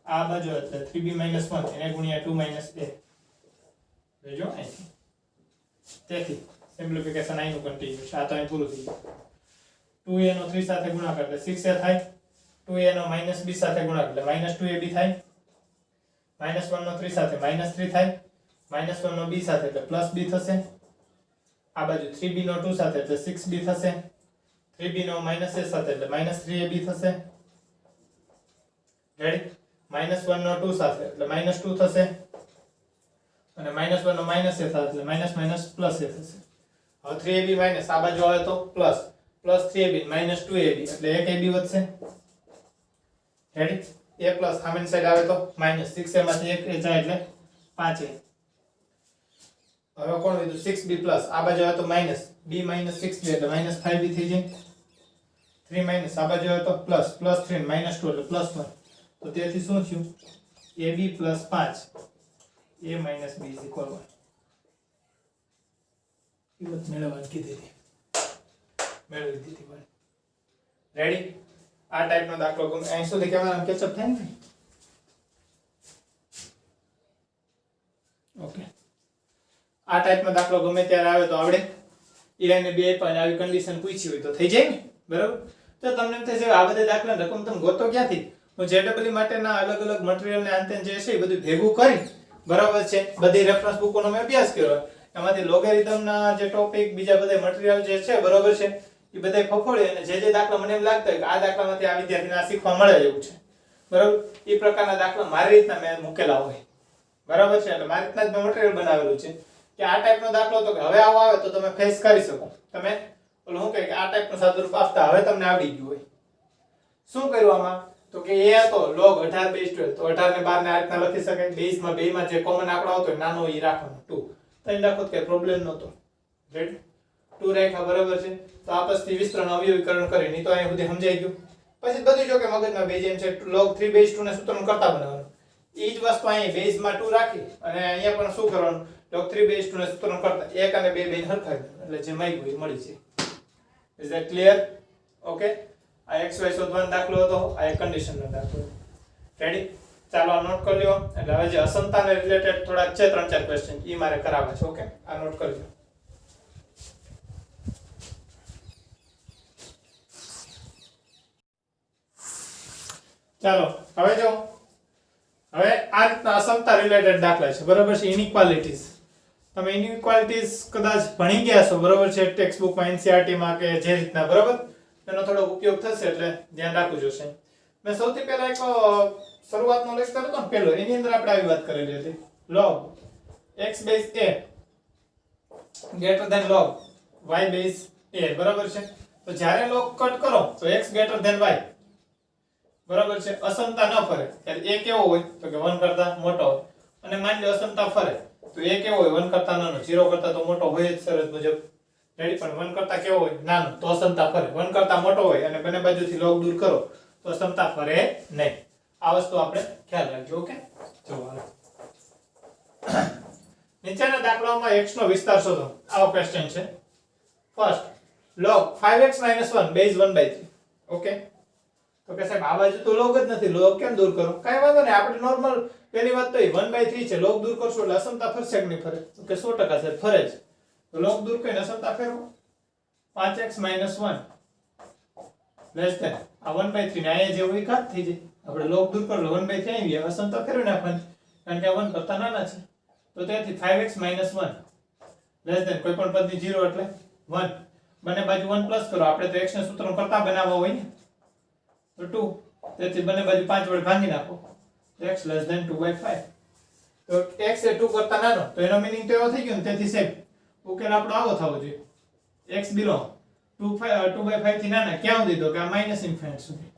Speaker 1: આ બાજુ એટલે 3b - 1 એને ગુણ્યા 2 - a. જોજો અહીંથી. તેથી સિમ્પ્લિફિકેશન અહીંનું કન્ટિન્યુ છે. આ તો અહીં પૂરું થઈ ગયું. 2a નો 3 સાથે ગુણાકાર એટલે 6a થાય, 2a નો -b સાથે ગુણાકાર એટલે -2ab થાય, -1 નો 3 સાથે -3 થાય, -1 નો b સાથે એટલે +b થશે, આ બાજુ 3b નો 2 સાથે એટલે 6b થશે, 3b નો -a સાથે એટલે -3ab થશે. રેડી? -1 નો 2 સાથે એટલે -2 થશે અને -1 નો -a સાથે એટલે +a થશે. હવે 3ab માઈનસ આ બાજુ આવે તો પ્લસ 3ab -2ab એટલે 1ab વધશે. રેડી? a પ્લસ સામેની સાઈડ આવે તો -6a માંથી 1 જાય એટલે 5a. હવે કોણ વધ્યું 6b પ્લસ આ બાજુ આવે તો માઈનસ b - 6b એટલે -5b થઈ જાય. 3 માઈનસ આ બાજુ આવે તો પ્લસ 3 -2 એટલે +1 તો તેથી શું થયું ab + 5 a - b = 1. કિંમત મેળવવાની કીધી હતી, મેળવી દીધી ભાઈ. રેડી? આ ટાઈપનો દાખલો ગમે અહીં સુધી કેમેરા કેચઅપ થાય ને. ઓકે, આ ટાઈપનો દાખલો ગમે ત્યારે આવે તો આવડે. એ અને બે પણ આવી કન્ડિશન પૂછી હોય તો થઈ જાય ને, બરાબર? તો તમને એમ થાય છે આ બધા દાખલા રકમ તમે ગોતો ક્યાંથી? હું JEE માટેના અલગ અલગ મટીરીયલ ને આંતર જે છે એ બધું ભેગું કરી, બરાબર છે, બધી રેફરન્સ બુકોનો મેં અભ્યાસ કર્યો, એમાંથી લોગેરિધમના જે ટોપિક બીજા બધા મટીરીયલ જે છે, બરાબર છે, એ બધા ફફોડી અને જે દાખલા મને એમ લાગતા હોય કે આ દાખલામાંથી આ વિદ્યાર્થીને આ શીખવા મળે એવું છે, બરાબર, એ પ્રકારના દાખલા મારી રીતના મેં મૂકેલા હોય, બરાબર છે. એટલે મારી રીતના જ મેં મટીરીયલ બનાવેલું છે કે આ ટાઈપનો દાખલો તો કે હવે આવો આવે તો તમે ફેસ કરી શકો. તમે ઓલું શું કહે કે આ ટાઈપનો સાદુરૂપ આપતા હવે તમને આવડી ગયું હોય. શું કર્યું આમાં તો કે એ હતો log 18/12 તો 18 ને 12 ને આ રીતના લખી શકાય. બેઝમાં બેમાં જે કોમન આંકડો આવતો હોય નાનો ઈ રાખવાનો 2 તો એ રાખો કે પ્રોબ્લેમ નહોતો. રાઈટ? 2 રાખ્યા, બરાબર છે. તો આપસથી વિસ્તરણ અવયવીકરણ કરી ની તો અહીં સુધી સમજાઈ ગયું. પછી બધું જો કે મગજમાં બેઝ એમ છે log 3/2 ને સૂત્રનું કરતા બનાવવાનું. ઈ જ વસ્તુ અહીં બેઝમાં 2 રાખી અને અહીંયા પણ શું કરવાનું log 3/2 ને સૂત્રનું કરતા 1 અને 2 બેન હરખાઈ દેવાનું એટલે જે માંગ્યું એ મળી જાય. Is that clear? ઓકે, આ xy શોધવાનો દાખલો હતો, આ એક કન્ડિશનનો દાખલો. રેડી? ચાલો આ નોટ કરી લ્યો. એટલે હવે જે અસમતાને રિલેટેડ થોડા છે 3-4 ક્વેશ્ચન ઈ મારે કરાવવા છે. ઓકે, આ નોટ કરી લ્યો. ચાલો હવે જો હવે આ રીતના અસમતા રિલેટેડ દાખલા છે, બરાબર છે. ઇનઇક્વાલિટીઝ, તમે ઇનઇક્વાલિટીઝ કદાચ ભણી ગયા છો, બરાબર છે, ટેક્સ્ટ બુકમાં NCERT માં કે જે રીતના, બરાબર, એનો થોડો ઉપયોગ થશે એટલે ધ્યાન રાખવું જોશે. મેં સૌથી પહેલા એક શરૂઆતનો લેક્ચર હતો ને પહેલો, એની અંદર આપણે આવી વાત કરેલી હતી log x base a greater than log y base a, બરાબર છે. તો જ્યારે log કટ કરો તો x greater than y, બરાબર છે, અસમતા ન ફરે ત્યારે a કેવો હોય તો કે 1 કરતા મોટો હોય. અને માની લો અસમતા ફરે તો a કેવો હોય 1 કરતા નાનો, 0 કરતા તો મોટો હોય જ શરત મુજબ. રેડી? પણ 1 કરતા કેવો હોય નાનો તો અસમતા ફરે. 1 કરતા મોટો હોય અને બંને બાજુથી log દૂર કરો તો તો સમતા ફરે નહીં. આ વસ્તુ આપણે ખ્યાલ રાખજો. ઓકે, ચલો નીચેના દાખલામાં x નો વિસ્તાર શોધો. આવો ક્વેશ્ચન છે. First log 5x - 1 base 1/3. Okay, તો કે સાહેબ આ બાજુ તો log જ નથી, log કેમ દૂર કરો? કાઈ વાંધો નહીં, આપણે નોર્મલ પહેલી વાત તો 1/3 છે, log દૂર કરશો એટલે અસમતા ફરશે કે નહીં ફરે? તો કે 100% છે, ફરે જ. તો log દૂર કરીને અસમતા ફેરવો. 5x - 1 લેસ ધેન આ 1/3 ને અહીંયા જેવું એકાદ થઈ જાય. આપણે log દૂર કરો 1/3 આવી ગયા, અસમતા ફેરવી નાખવાની કારણ કે આ 1 કરતા નાના છે. તો તેથી 5x - 1 લેસ ધેન કોઈ પણ પદની 0 એટલે 1. બંને બાજુ 1 પ્લસ કરો. આપણે તો x ને સૂત્ર કરતા બનાવવા હોય ને, તો 2. તેથી બંને બાજુ 5 વડે ભાંગી નાખો. x < 2/5. તો x એ 2 કરતા નાનો, તો એનો મીનિંગ તો એવો થઈ ગયો ને. તેથી સેમ ઉકેલ આપણો આવો થવો જોઈએ. x બિલોંગ 2/5 થી નાના ક્યાં સુધી? તો કે આ -∞ સુધી.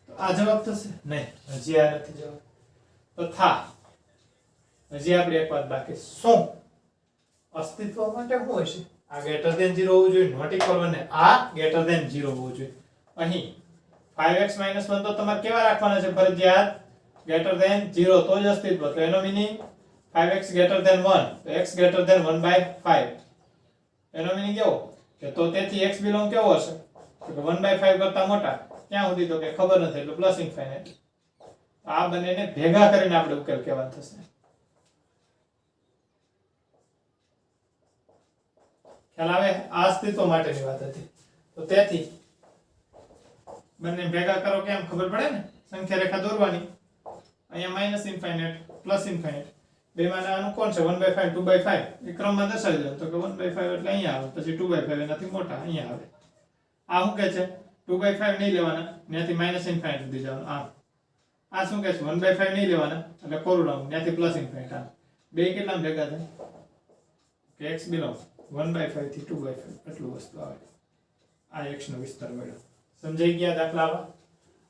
Speaker 1: તો આ જવાબ થશે નહીં, હજી આ નથી જવાબ. તો હજી આપણે એક વાત બાકી. શું અસ્તિત્વ માટે શું હશે? આ ગ્રેટર ધેન 0 હોવું જોઈએ, નોટ ઇક્વલ 1 ને આ ગ્રેટર ધેન 0 હોવું જોઈએ. અહીં 5x - 1 તો તમારે કેવા રાખવાના છે? ફરજિયાત ગ્રેટર ધેન 0, તો જ અસ્તિત્વ. તો એનો મીનિંગ 5x greater than 1, તો x greater than 1/5. એનો મીનિંગ કેવો? કે તો તેથી x બિલોંગ કેવો હશે? તો કે 1/5 કરતા મોટા. ક્યાં સુધી? તો કે ખબર નથી, એટલે પ્લસ ઇન્ફાઇનાઇટ. આ બંનેને ભેગા કરીને આપણે ઉકેલ કહેવાનો થશે. ખ્યાલ આવે? આ અસ્તિત્વ માટેની વાત હતી. તો તેથી બંને ભેગા કરો કેમ ખબર પડે ને? સંખ્યા રેખા દોરવાની. અહીંયા -∞ પ્લસ ઇન્ફાઇનાઇટ. બેમાં આનું કોણ છે? 1/5 2/5 એ ક્રમમાં દર્શાવી દો. તો કે 1/5 એટલે અહીંયા આવે, પછી 2/5 એનાથી મોટા અહીંયા આવે. આ શું કહે છે? 2/5 નહીં લેવાના, ત્યાંથી -∞ સુધી જવાનું. આ શું કહે છે? 1/5 નહીં લેવાના, એટલે કોરું રાઉન્ડ, ત્યાંથી પ્લસ ઇન્ફાઇનાઇટ. આ બે કેટલા ભેગા થાય? કે x બિલોંગ 1/5 થી 2/5 એટલું વસ્તુ આવે. આ x નો વિસ્તાર મળ્યો. સમજાઈ ગયા દાખલા?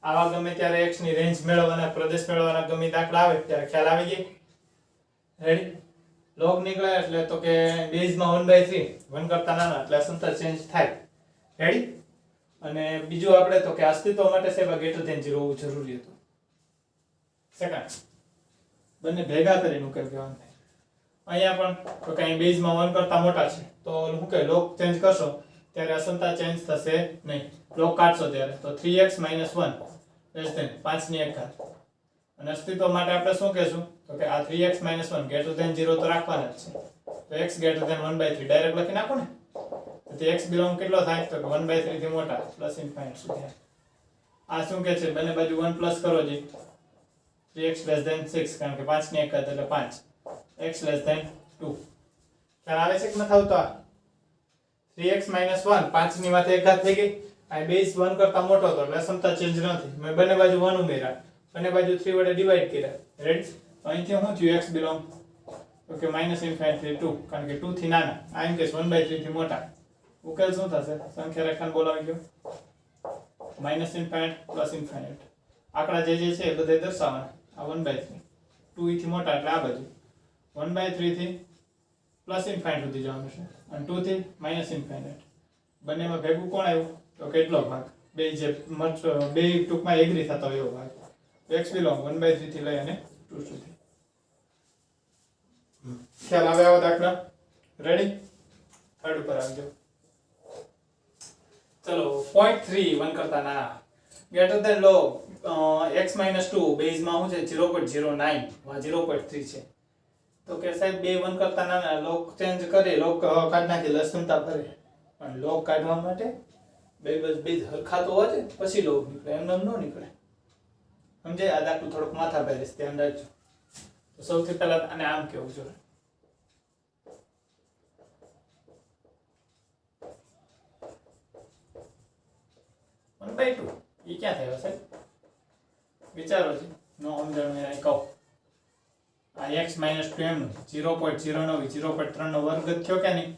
Speaker 1: આવા ગમે ત્યારે x ની રેન્જ મેળવવાના, પ્રદેશ મેળવવાના ગમે દાખલા આવે ત્યારે ખ્યાલ આવી ગઈ. રેડી? log નીકળે એટલે તો કે બેઝ માં 1/3, 1 કરતા નાના એટલે અસમતા ચેન્જ થાય. રેડી? અને બીજું આપણે તો કે અસ્તિત્વ માટે સેવા ગ્રેટર ધેન 0 હોવું જરૂરી હતું. સેકન્ડ બંને ભેગા કરીને ઉકેલ કહેવાનું થાય. અહીંયા પણ તો કે અહીં બેઝ માં 1 કરતા મોટા છે, તો શું કે log ચેન્જ કરશો ત્યારે અસમતા ચેન્જ થશે નહીં. log કાઢશો ત્યારે તો 3x - 1 લેસ ધેન 5 ની 1 ઘાત. અને અસ્તિત્વ માટે આપણે શું કહેશું? તો કે આ 3x - 1 ગ્રેટર ધેન 0 તો રાખવાના જ છે. તો x ગ્રેટર ધેન 1/3 ડાયરેક્ટ લખી નાખો ને. તો x બિલોંગ કેટલો થાય? તો કે 1/3 થી મોટા પ્લસ ઇન્ફાઇનાઇટ સુધી. આ શું કહે છે? બંને બાજુ 1 પ્લસ કરો જી. 3x < 6 કારણ કે 5 ની 1 ઘાત એટલે 5. x < 2. ખ્યાલ આવે છે કે નથી આવતો? આ 3x - 1 5 ની માથે 1 ઘાત થઈ ગઈ. આ બેઝ 1 કરતા મોટો હતો એટલે અસમતા ચેન્જ નથી. મેં બંને બાજુ 1 ઉમેર્યા, બંને બાજુ 3 વડે ડિવાઈડ કર્યા. રેડી? અહીંથી શું થયું? x બિલોંગ તો કે -∞ થી 2 કારણ કે 2 થી નાના. આ એમ કે 1/3 થી મોટા. ઉકેલ શું થશે? સંખ્યા રેખાને બોલાવી ગયો. -∞ પ્લસ ઇન્ફાઇનાઇટ. આંકડા જે છે એ બધા દર્શાવવાના. આ 1/3 2 થી મોટા એટલે આ બાજુ 1/3 થી પ્લસ ઇન્ફાઇનાઇટ સુધી જવાનું છે, અને 2 થી -∞. બંનેમાં ભેગું કોણ આવ્યું? તો કેટલો ભાગ? બે જે બે ટૂંકમાં એગ્રી થતા હોય એવો ભાગ. x બિલોંગ 1/3 થી લઈ અને 2 સુધી. ખ્યાલ આવે આવો દાખલા? રેડી? થર્ડ ઉપર આવજો. ચલો પોઈન્ટ 3 1 કરતા નાના greater than log x - 2 base માં શું છે? 0.09. આ 0.3 છે. તો કે સાહેબ બે 1 કરતા નાના, log ચેન્જ કરે, log કાઢ નાખી લસમતા ફરે. પણ log કાઢવા માટે બે હરખા તો હોય પછી log નીકળે, એમ ન નીકળે. સમજે? આ દાખલું થોડુંક માથા ભારે છે, ધ્યાન રાખજો. તો સૌથી પહેલા આને આમ કેવું જોઈએ. ઈ ક્યાં થયો સાહેબ? વિચારો છે. નો સમજણ મેં કહું. આ x - 2 એમનું 0.09 0.3 નો વર્ગ થયો કે નહીં?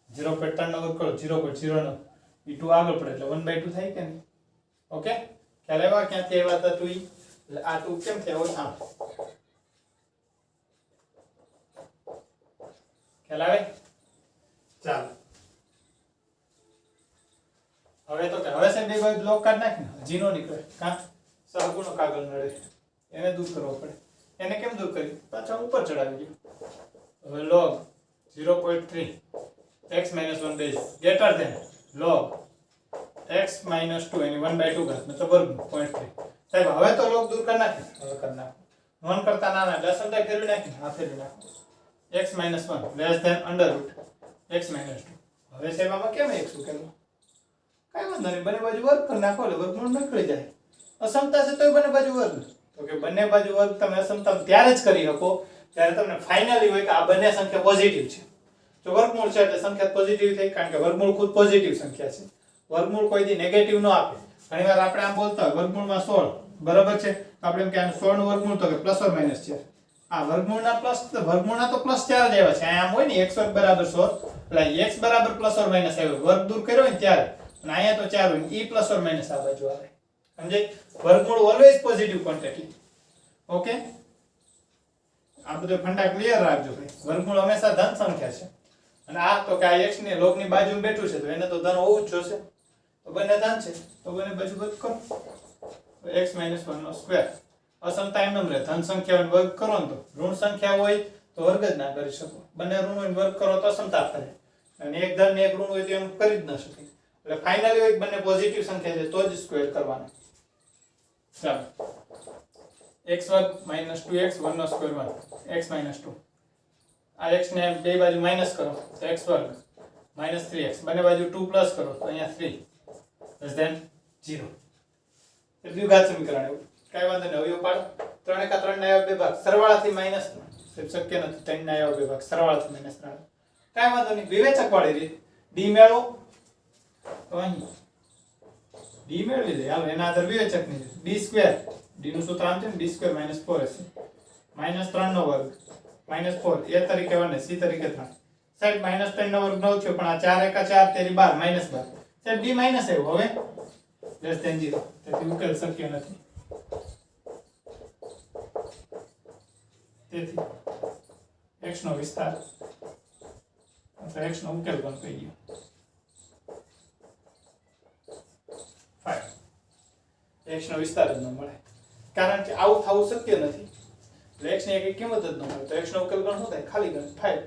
Speaker 1: 0.3 નો વર્ગ કરો 0.09 ઈ 2 આગળ પડે એટલે 1/2 થાય કે નહીં? ઓકે? ખ્યાલ આવ્યો ક્યાંથી આવ્યા હતા 2? એટલે આ 2 કેમ થયો? આમ. ખ્યાલ આવે? ચાલો હવે તો કે હવે છે બે બાજુ બ્લોક કાઢ નાખ ને, હજી નો નીકળે કા સહગુણો કાગળ નડે, એને દૂર કરવો પડે. એને કેમ દૂર કરી? પાછા ઉપર ચડાવી દો. હવે log 0.3 x - 1 base greater than log x - 2 એની 1/2 ઘાત મતલબ વર્ગમૂળ 0.3. સાહેબ હવે તો log દૂર કરી નાખે. હવે કરી નાખો. નોન કરતા નાના દશમતા ફેરવી નાખી, આ ફેરવી નાખો. x - 1 less than under root x - 2. હવે સાહેબ આમાં કેમ x ઉકેલવું? કઈ વાંધો નહીં, બંને બાજુ વર્ગ કરી નાખો એટલે વર્ગમૂળ નીકળી જાય. અસમતા છે તોય બંને બાજુ વર્ગ. તો કે બંને બાજુ વર્ગ તમે અસમતા ત્યારે જ કરી શકો ત્યારે તમને ફાઇનલી હોય કે આ બંને સંખ્યા પોઝિટિવ છે. જો વર્ગમૂળ છે એટલે સંખ્યા પોઝિટિવ થઈ, કારણ કે વર્ગમૂળ ખુદ પોઝિટિવ સંખ્યા છે. વર્ગમૂળ કોઈ દી નેગેટિવ ન આપે. ઘણીવાર આપણે આમ બોલતા હોય વર્ગમૂળમાં 16 બરાબર છે, આપણે એમ કે આનું 16 નું વર્ગમૂળ તો કે પ્લસ ઓર માઈનસ છે. આ વર્ગમૂળના તો પ્લસ 4 જ આવ્યા છે. આમ હોય ને x વર્ગ બરાબર 16 એટલે x બરાબર પ્લસ ઓર માઈનસ આવ્યો, વર્ગ દૂર કર્યો હોય ને ત્યારે. અને અહીંયા તો 4 હોય, e પ્લસ ઓર માઈનસ આ બાજુ આવે. સમજે? વર્ગમૂળ ઓલવેઝ પોઝિટિવ ક્વોન્ટિટી. ઓકે, આ બધું ફંડા ક્લિયર રાખજો ભાઈ. વર્ગમૂળ હંમેશા ધન સંખ્યા છે. અને આ તો કે આ x ની log ની બાજુમાં બેઠું છે તો એને તો ધન હોવું જ જોશે. તો બંને ધન છે તો બંને બાજુ વર્ગ કરો. x - 1 નો સ્ક્વેર. અસમતા એમ રહે, ધન સંખ્યાનો વર્ગ કરો ને તો ઋણ સંખ્યા હોય તો વર્ગ જ ના કરી શકો. બંને ઋણ હોય વર્ગ કરો તો અસમતા ફરે. અને એક ધન ને એક ઋણ હોય તો એમ કરી જ ન શકે. એટલે ફાઇનલી હોય બંને પોઝિટિવ સંખ્યા છે તો જ સ્ક્વેર કરવાનો. ચાલો, x વર્ગ - 2x 1 નો સ્ક્વેર 1 x - 2. આ x ને બે બાજુ માઈનસ કરો તો x વર્ગ - 3x. બંને બાજુ 2 પ્લસ કરો તો અહીંયા 3 લેસ ધેન 0. એ દ્વિઘાત સમીકરણ એવું. કઈ વાંધો નહીં, હવે પાડો. 3 એકા 3 ના બે ભાગ સરવાળાથી માઈનસ શક્ય નથી. 3 ના બે ભાગ સરવાળાથી માઈનસ 3. કઈ વાંધો નહીં, વિવેચક વાળી રીત. d મેળવો તો અહીં d મેળવી લે. હાલો એના આધાર વિવેચક ની d સ્ક્વેર. d નું સૂત્ર આમ છે ને d સ્ક્વેર - 4ac -3 નો વર્ગ -4 a તરીકે 1 c તરીકે 3. સાહેબ -3 નો વર્ગ 9 થયો, પણ આ 4 એકા 4 તેરી 12 -12. સાહેબ d માઈનસ આવ્યો. હવે લેસ ધેન 0, તેથી ઉકેલ શક્ય નથી. તેથી x નો વિસ્તાર અથવા x નો ઉકેલ પણ કહી ગયો 5. x નો વિસ્તાર જ ન મળે, કારણ કે આવું થવું શક્ય નથી. એટલે x ની એક કિંમત જ ન મળે તો x નો ઉકેલ પણ શું થાય? ખાલી ગણ 5.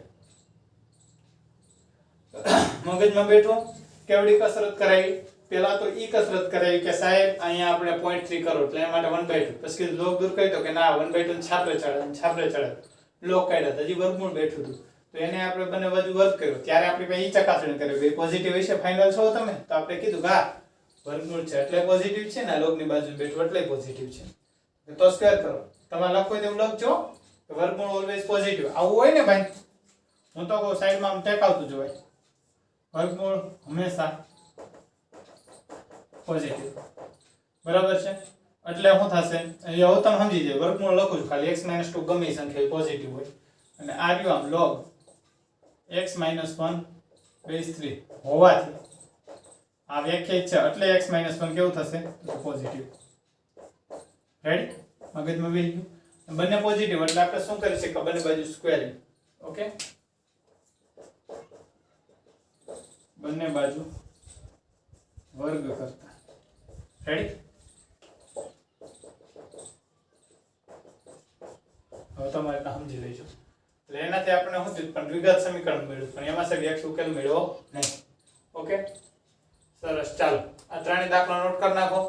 Speaker 1: મગજમાં બેઠો કેવડી કસરત કરાવી. પેલા તો ઈ કસરત કરાવી કે સાહેબ અહીંયા આપણે 0.3 કરો એટલે એ માટે 1/2. પછી લોગ દૂર કરી તો કે ના 1/2 છાપરે ચડે લોગ કાઢ્યા હજી વર્ગમૂળ બેઠું હતું તો એને આપણે બંને બાજુ વર્ગ કર્યો ત્યારે આપણે ભાઈ ઈ ચકાસણી કરી કે પોઝિટિવ હશે. ફાઇનલ છો તમે તો આપણે કીધું કે હા વર્ગમૂળ છે એટલે પોઝિટિવ છે ને, લોગ ની બાજુ બેઠું એટલે પોઝિટિવ છે તો સ્ક્વેર કરો. તમારે લખો તેવું લખજો કે વર્ગમૂળ ઓલવેઝ પોઝિટિવ. આવું હોય ને ભાઈ, હું તો કહું સાઈડમાં આમ ટેકાવતું જોવાય. વર્ગમૂળ હંમેશા પોઝિટિવ બરાબર છે. એટલે શું થશે અહીંયા હવે તમે સમજી જાય. વર્ગમૂળ લખું છું ખાલી x - 2 ગમે એ સંખ્યા પોઝિટિવ હોય અને આ રહ્યું આમ log x - 1 બેઝ 3 હોવાથી આ વ્યાખ્યાયિત છે એટલે x - 1 કેવું થશે? પોઝિટિવ. રેડી? મગજમાં બેસી ગયું. બંને પોઝિટિવ એટલે આપણે શું કરી શકીએ? બંને બાજુ સ્ક્વેરિંગ. ઓકે, બંને બાજુ વર્ગ કરતા. રેડી? હવે તમારે સમજી લેજો. એટલે એનાથી આપણે શું થયું? પણ દ્વિઘાત સમીકરણ મળ્યું, પણ એમાં સાહેબ x ઉકેલ મળ્યો નહીં. ઓકે, સરસ. ચાલો આ ત્રણેય દાખલા નોટ કરી નાખો.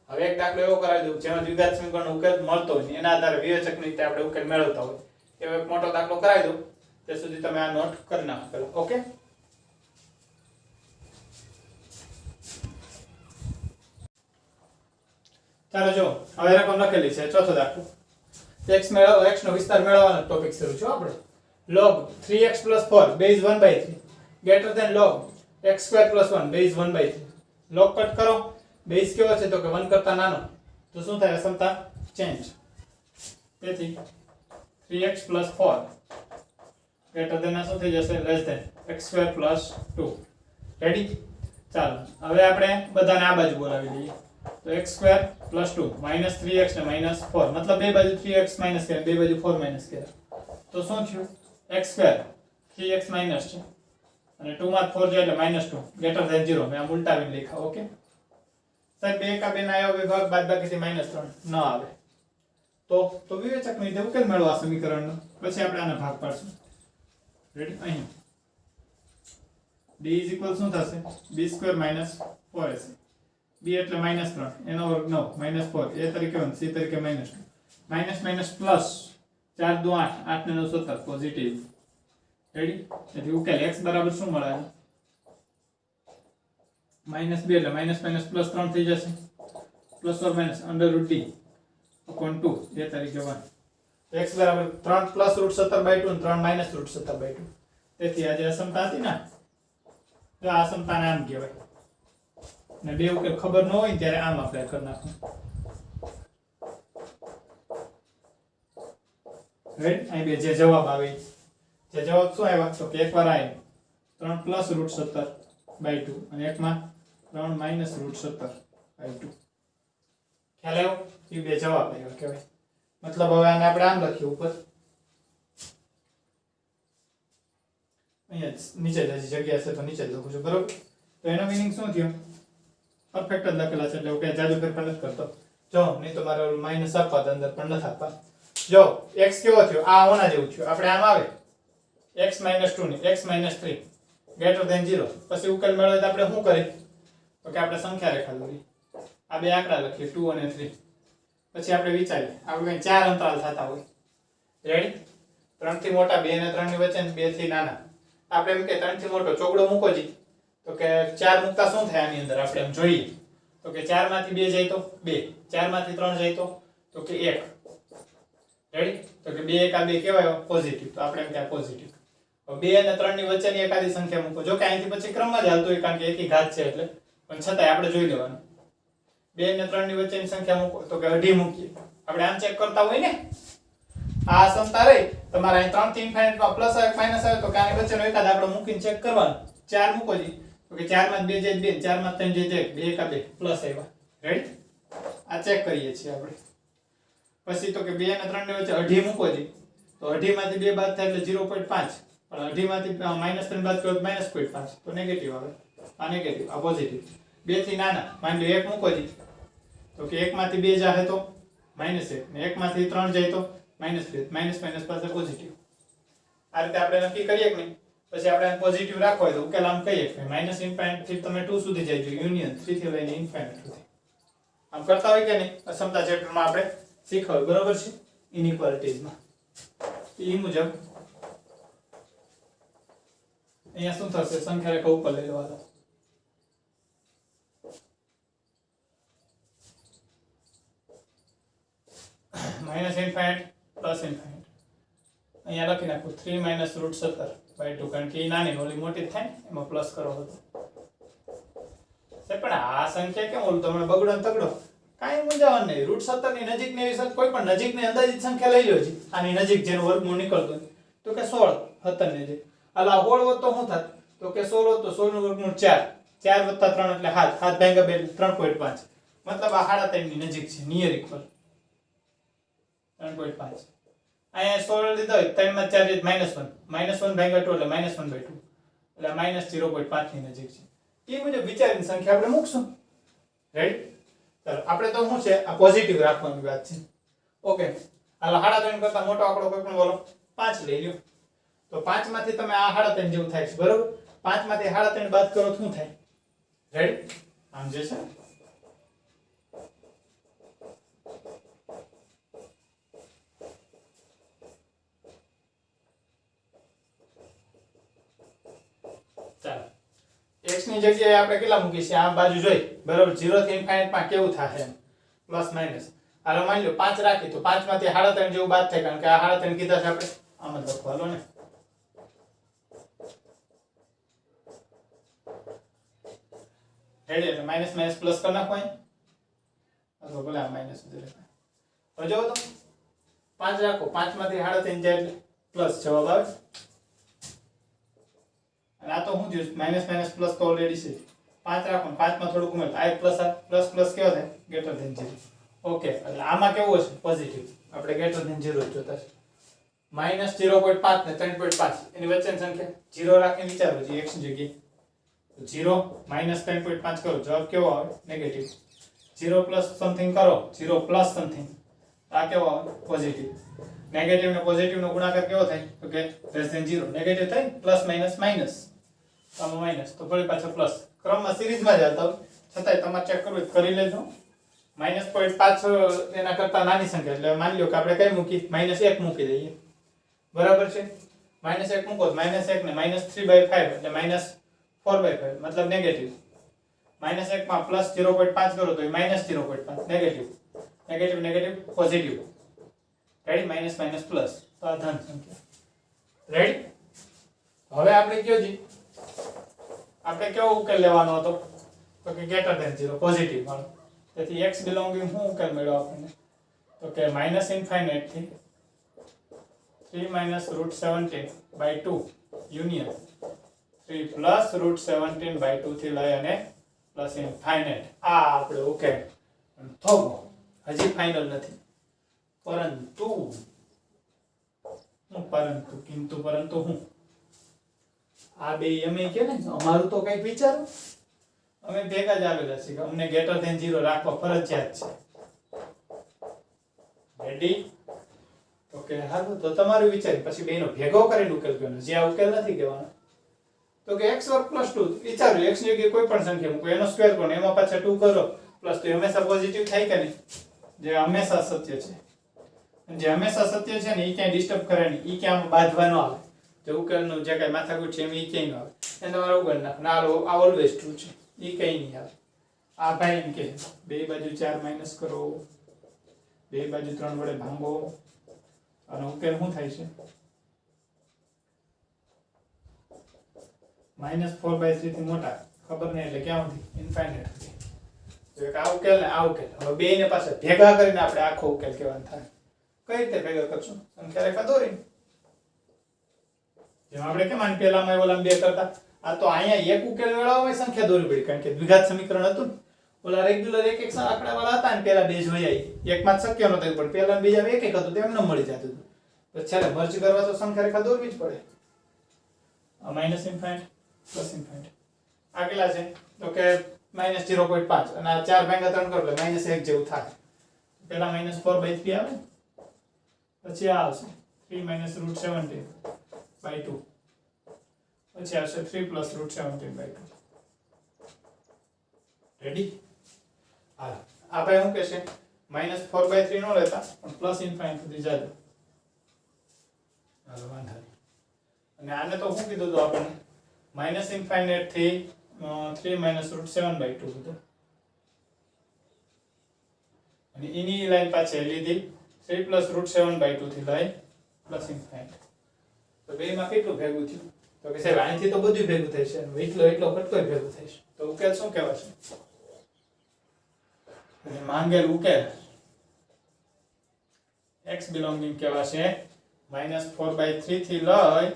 Speaker 1: હવે એક દાખલો એવો કરાવી દઉં જેમાં દ્વિઘાત સમીકરણનો ઉકેલ મળતો હોય એના આધારે વિવેચકની રીતે આપણે ઉકેલ મેળવતા હોય એવો એક મોટો દાખલો કરાવી દઉં. ત્યાં સુધી તમે આ નોટ કરી નાખો પહેલા. ઓકે, ચાલો જો હવે રકમ લખેલી છે. ચોથો દાખલો. x નો વિસ્તાર મેળવવાનો ટોપિક શરૂ છે આપણે. log 3x + 4 base 1/3 greater than log x² + 1 base 1/3. log cut કરો. બેઝ કેવો છે તો કે 1 કરતા નાનો તો શું થાય? અસમતા ચેન્જ. તેથી 3x + 4 ગ્રેટર ધેન શું થઈ જશે? Less than x² + 2. રેડી? ચાલો હવે આપણે બધાને આ બાજુ બોલાવી દઈએ તો x² + 2 -3x ને -4 મતલબ બે બાજુ 3x માઈનસ કર્યા, બે બાજુ 4 માઈનસ કર્યા તો શું થયું? x² 3x માઈનસ છે અને 2 માં 4 જાય એટલે -2 ગ્રેટર ધેન 0. મેં આમ ઉલટાવીને લખ્યા. ઓકે, સાહેબ 2 એકા 2 ના આવ્યો વિભાગ બાદબાકીથી -3 ન આવે તો વિવેચકની રીતે ઉકેલ મેળવો આ સમીકરણનો. પછી આપણે આને ભાગ પાડશું. રેડી? અહીં d શું થશે? b² - 4ac. b એટલે -3 એનો વર્ગ 9 -4 a તરીકે 1 c તરીકે -2 માઇનસ પ્લસ 4 2 8 8 ને 9 17 પોઝિટિવ. રેડી? તેથી ઉકેલ x બરાબર શું મળે? -2 એટલે માઇનસ પ્લસ 3 થઈ જશે plus or minus √d upon 2 a તરીકે 1. x બરાબર 3 પ્લસ √17/2 અને 3 માઇનસ √17/2. તેથી આ જે અસમતા હતી ને, તો આ અસમતાને આમ કહેવાય. ને બે ઉકેલ ખબર ન હોય ત્યારે આમ આપણે કરી નાખવું. રાઈટ? અહીં બે જે જવાબ આવે, જે જવાબ શું આવ્યા તો કે એકવાર આવ્યો 3 પ્લસ √17/2 અને એકમાં 3 માઇનસ √17/2. ખ્યાલ આવ્યો? એ બે જવાબ આવ્યા કહેવાય. મતલબ હવે આને આપણે આમ લખીએ ઉપર, અહીંયા નીચે જ જગ્યા છે તો નીચે જ લખું છું, બરોબર? તો એનો મીનિંગ શું થયો? પરફેક્ટ જ લખેલા છે એટલે કઈ જાદુ ફેરફાર નથી કરતો. જો નહીં તો મારે માઇનસ આપવા તો અંદર પણ નથી આપવા. જો x કેવો થયો? આ ઓના જેવું થયું. આપણે આમ આવે x - 2 ને x - 3 ગ્રેટર ધેન 0. પછી ઉકેલ મેળવે તો આપણે શું કરીએ? તો કે આપણે સંખ્યા રેખા દોરીએ. આ બે આંકડા લખીએ 2 અને 3. પછી આપણે વિચારીએ આપણે કઈ ચાર અંતરાલ થતા હોય. રેડી? 3 થી મોટા 2 અને 3 ની વચ્ચે 2 થી નાના. આપણે એમ કે 3 થી મોટો ચોકડો મૂકો જી, તો કે 4 મૂકતા શું થાય આની અંદર? આપણે એમ જોઈએ તો કે 4 માંથી 2 જાય તો 2, 4 માંથી 3 જાય તો કે 1. રેડી? તો કે 2 એકા 2 કેવાય? પોઝિટિવ. તો આપણે એમ કે પોઝિટિવ. હવે 2 અને 3 ની વચ્ચેની એકાદી સંખ્યા મૂકો. જો કે અહીંથી પછી ક્રમમાં જ હાલતો હોય કારણ કે એકી ઘાત છે એટલે, પણ છતાંય આપણે જોઈ લેવાનું. 2 અને 3 ની વચ્ચેની સંખ્યા મૂકો તો કે અઢી મૂકીએ. આપણે આમ ચેક કરતા હોય ને, આ સમતા રહી તમારે અહીં 3 થી ઇન્ફાઇનાઇટ માં પ્લસ આવે માઈનસ આવે તો કે આની વચ્ચેનો એકાદ આંકડો મૂકીને ચેક કરવાનું. 4 મૂકો જી તો કે 4 માં 2 જાય 2, 4 માં 3 જાય 1, 2 એકા 2 પ્લસ આવ્યા. રેડી? આ ચેક કરીએ છીએ આપણે. પછી તો કે 2 અને 3 ની વચ્ચે અઢી મૂકો જી તો અઢી માંથી 2 બાદ થાય એટલે 0.5, પણ અઢી માંથી -3 બાદ કરો તો -0.5 તો નેગેટિવ આવે. આ નેગેટિવ, આ પોઝિટિવ. 2 થી નાના માની લો 1 મૂકો જી તો કે 1 માંથી 2 જાય તો -1 ને 1 માંથી 3 જાય તો -2, માઇનસ પાસે પોઝિટિવ. આ રીતે આપણે નક્કી કરીએ કે નહીં. પછી આપણે પોઝિટિવ રાખવો હોય તો ઉકેલ આમ કહીએ કે -∞ થી તમે 2 સુધી જાય તો યુનિયન 3 થી લઈને ઇન્ફાઇનાઇટ સુધી. આમ કરતા હોય કે નહીં? અસમતા ચેપ્ટરમાં આપણે શીખવાય, બરોબર છે? ઇનઇક્વાલિટીઝમાં એ મુજબ અહીંયા શું થશે? સંખ્યા રેખા ઉપર લઈ લેવાનો. -∞ પ્લસ ∞. અહીંયા લખી નાખું 3 માઇનસ √17/2 કારણ કે એ નાની ઓલી મોટી થાય ને એમાં પ્લસ કરો હતો. પણ આ સંખ્યા કેમ ઓલું તમે બગડો ને તગડો કાંઈ મૂંઝાવાનું નહીં. √17 ની નજીક ની એવી કોઈ પણ નજીકની અંદાજિત સંખ્યા લઈ લો જી. આની નજીક જેનું વર્ગમૂળ નીકળતું હોય તો કે 16 17 ની નજીક. આલા 16 હોત તો શું થાત? તો કે 16 હોત તો 16 નું વર્ગમૂળ 4, 4 + 3 એટલે 7, 7 ભાગ્યા 2 3.5. મતલબ આ 3.5 ની નજીક છે, નિયર ઇક્વલ 3.5. અહીંયા 16 લીધો હોય 3 માં 4 -1, -1 ભાગ્યા 2 એટલે -1/2 એટલે -0.5 ની નજીક છે. એ મુજબ વિચારીને સંખ્યા આપણે મૂકશું. રાઈટ? ચાલો આપણે તો શું છે આ પોઝિટિવ રાખવાની વાત છે. ઓકે, હાલો 3.5 કરતા મોટો આંકડો કોઈ પણ બોલો 5 લઈ લ્યો. તો 5 માંથી તમે આ 3.5 જેવું થાય છે, બરોબર? 5 માંથી 3.5 બાદ કરો તો શું થાય? રેડી? આમ જે છે x ની જગ્યાએ આપણે કેટલા મૂકી છે? આ બાજુ જોઈ, બરાબર? 0 થી ઇન્ફાઇનાઇટ માં કેવું થાય એમ પ્લસ માઈનસ. હાલો માની લો 5 રાખી તો 5 માંથી 3.5 જેવું બાદ થાય કારણ કે આ 3.5 કીધા છે આપણે. આમ જ લખો હાલો ને. રેડી? એટલે માઈનસ માઈનસ પ્લસ કરી નાખો અહીં. અથવા ભલે આ માઈનસ જ લખાય. હવે જો તો 5 રાખો, 5 માંથી 3.5 જાય એટલે પ્લસ જવાબ આવે. અને આ તો શું થયું? માઈનસ માઈનસ પ્લસ તો ઓલરેડી છે. 5 રાખો, 5 માં થોડુંક ઉમેરો. આ પ્લસ પ્લસ કેવો થાય? Greater than 0. ઓકે, એટલે આમાં કેવું હશે? પોઝિટિવ. આપણે ગ્રેટર ધેન 0 જ જોતા છે. -0.5 ને 3.5 એની વચ્ચેની સંખ્યા 0 રાખીને વિચારો જે x ની જગ્યાએ 0 -3.5 કરો, જવાબ કેવો આવે? નેગેટિવ. 0 પ્લસ સમથિંગ કરો, 0 પ્લસ સમથિંગ, આ કેવો આવે પોઝિટિવ. નેગેટિવ ને પોઝિટિવ નો ગુણાકાર કેવો થાય તો કે લેસ ધેન 0. નેગેટિવ થાય પ્લસ માઈનસ માઈનસ, આમાં માઈનસ તો ફરી પાછો પ્લસ. ક્રમમાં સિરીઝમાં જ આવતા હોય, છતાંય તમારે ચેક કરવું કરી લેજો. -0.5 એના કરતા નાની સંખ્યા એટલે માની લો કે આપણે કઈ મૂકી -1 મૂકી દઈએ, બરાબર છે. -1 મૂકો તો -1 ને -3/5 એટલે -4/5 મતલબ નેગેટિવ. -1 માં પ્લસ 0.5 કરો તો એ -0.5 negative. Negative negative positive. Ready? Minus minus plus, તો આ ધન સંખ્યા. રેડી? હવે આપણે કયો જી આપણે કેવો ઉકેલ લેવાનો હતો તો કે ગ્રેટર ધેન 0 પોઝિટિવ વાળો. તેથી x બિલોંગિંગ શું ઉકેલ મળ્યો આપણને તો કે -∞ થી 3 - √17/2 યુનિયન 3 + √17/2 થી લઈ અને પ્લસ ઇન્ફાઇનાઇટ. આ આપણે ઉકેલ થોભો હજી ફાઇનલ નથી, પરંતુ હું આ બે અમે કે ને અમારું તો કઈક વિચારો, અમે ભેગા જ આવેલા છે કે અમને ગ્રેટર ધેન 0 રાખવા ફરજિયાત છે. રેડી? ઓકે, હાલો તો તમારું વિચારી પછી બેનો ભેગો કરીને ઉકેલ કહેવાનો, જે આ ઉકેલ નથી કહેવાનો. તો કે x² + 2 વિચારો, x ની જગ્યાએ કોઈ પણ સંખ્યા મૂકો, એનો સ્ક્વેર કરો, એમાં પાછા 2 કરો પ્લસ, તો હંમેશા પોઝિટિવ થાય કે નહીં? જે હંમેશા સત્ય છે, જે હંમેશા સત્ય છે ને એ ક્યાંય ડિસ્ટર્બ કરે નહીં, એ ક્યાં બાંધવા ન આવે. જે ઉકેલનું જે કઈ માથાકૂટ છે એમ એ ક્યાંય ન આવે, એને તમારે ઉકેલ નાખો. આ ઓલવેઝ ટ્રુ છે, એ કઈ નહીં આવે. આ ભાઈ એમ કે બે બાજુ 4 માઈનસ કરો, બે બાજુ 3 વડે ભાંગો, અને ઉકેલ શું થાય છે -4/3 થી મોટા ખબર નહીં એટલે ક્યાં સુધી ઇન્ફાઇનાઇટ સુધી. તો એક આ ઉકેલ ને આ ઉકેલ, હવે બે ને પાસે ભેગા કરીને આપણે આખો ઉકેલ કહેવાનો થાય. કઈ રીતે ભેગા કરશું? સંખ્યા રેખા દોરીને. જેમ આપણે કેમ આને પહેલામાં ઓલામાં બે કરતા, આ તો અહીંયા એક ઉકેલ મેળવવામાં સંખ્યા દોરવી પડી, કારણ કે દ્વિઘાત સમીકરણ હતું ને. ઓલા રેગ્યુલર એક એક આંકડા વાળા હતા ને, પહેલા બે જોઈ આવી, એકમાં જ શક્ય નહોતું પણ પહેલા બીજા એક એક હતું તેમ ન મળી જતું હતું. તો છેલ્લે મર્જ કરવા તો સંખ્યા રેખા દોરવી જ પડે. આ -∞ +∞. આ કેટલા છે તો કે -0.5 અને આ 4 ભાગ્યા 3 કરો એટલે -1 જેવું થાય. પહેલા -4/3 આવે, પછી આ આવશે 3 - √17/2, પછી આવશે 3 + √17/2. રેડી? હાલો, આ ભાઈ શું કહેશે -4/3 નો લેતા પણ +∞ સુધી જાજો. હાલો વાંધો નહીં. અને આને તો શું કીધું હતું આપણને -∞ થી 3 - √7/2 હતું, અને એની લાઈન પાછળ લીધી 3 + √7/2 થી લઈ +∞. તો બેમાં કેટલું ભેગું થયું તો કે સાહેબ અહીંથી તો બધું ભેગું થશે, એટલો કટકોય ભેગું થશે. તો ઉકેલ શું કહેવાશે? અને માંગેલ ઉકેલ x બિલોંગિંગ કહેવાશે -4/3 થી લઈ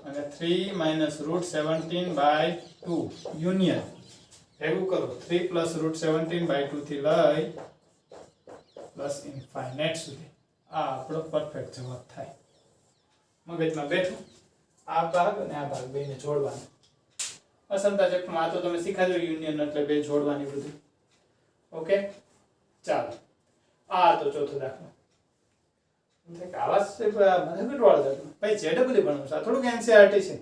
Speaker 1: અને 3 - √17/2 યુનિયન ભેગું કરો 3 + √17/2 થી લઈ +∞ સુધી. આ આપણો પરફેક્ટ જવાબ થાય. મગજમાં બેઠું આ ભાગ અને આ ભાગ બેને જોડવાનો. અસમતા ચક્રમાં આ તો તમે શીખાજો, યુનિયન એટલે બે જોડવાની બધું. ઓકે, ચાલો આ તો ચોથો દાખલો. આવા મધેકટવાળો દાખલો ભાઈ જેડબલી ભણવું છે, થોડુંક એનસીઆરટી છે.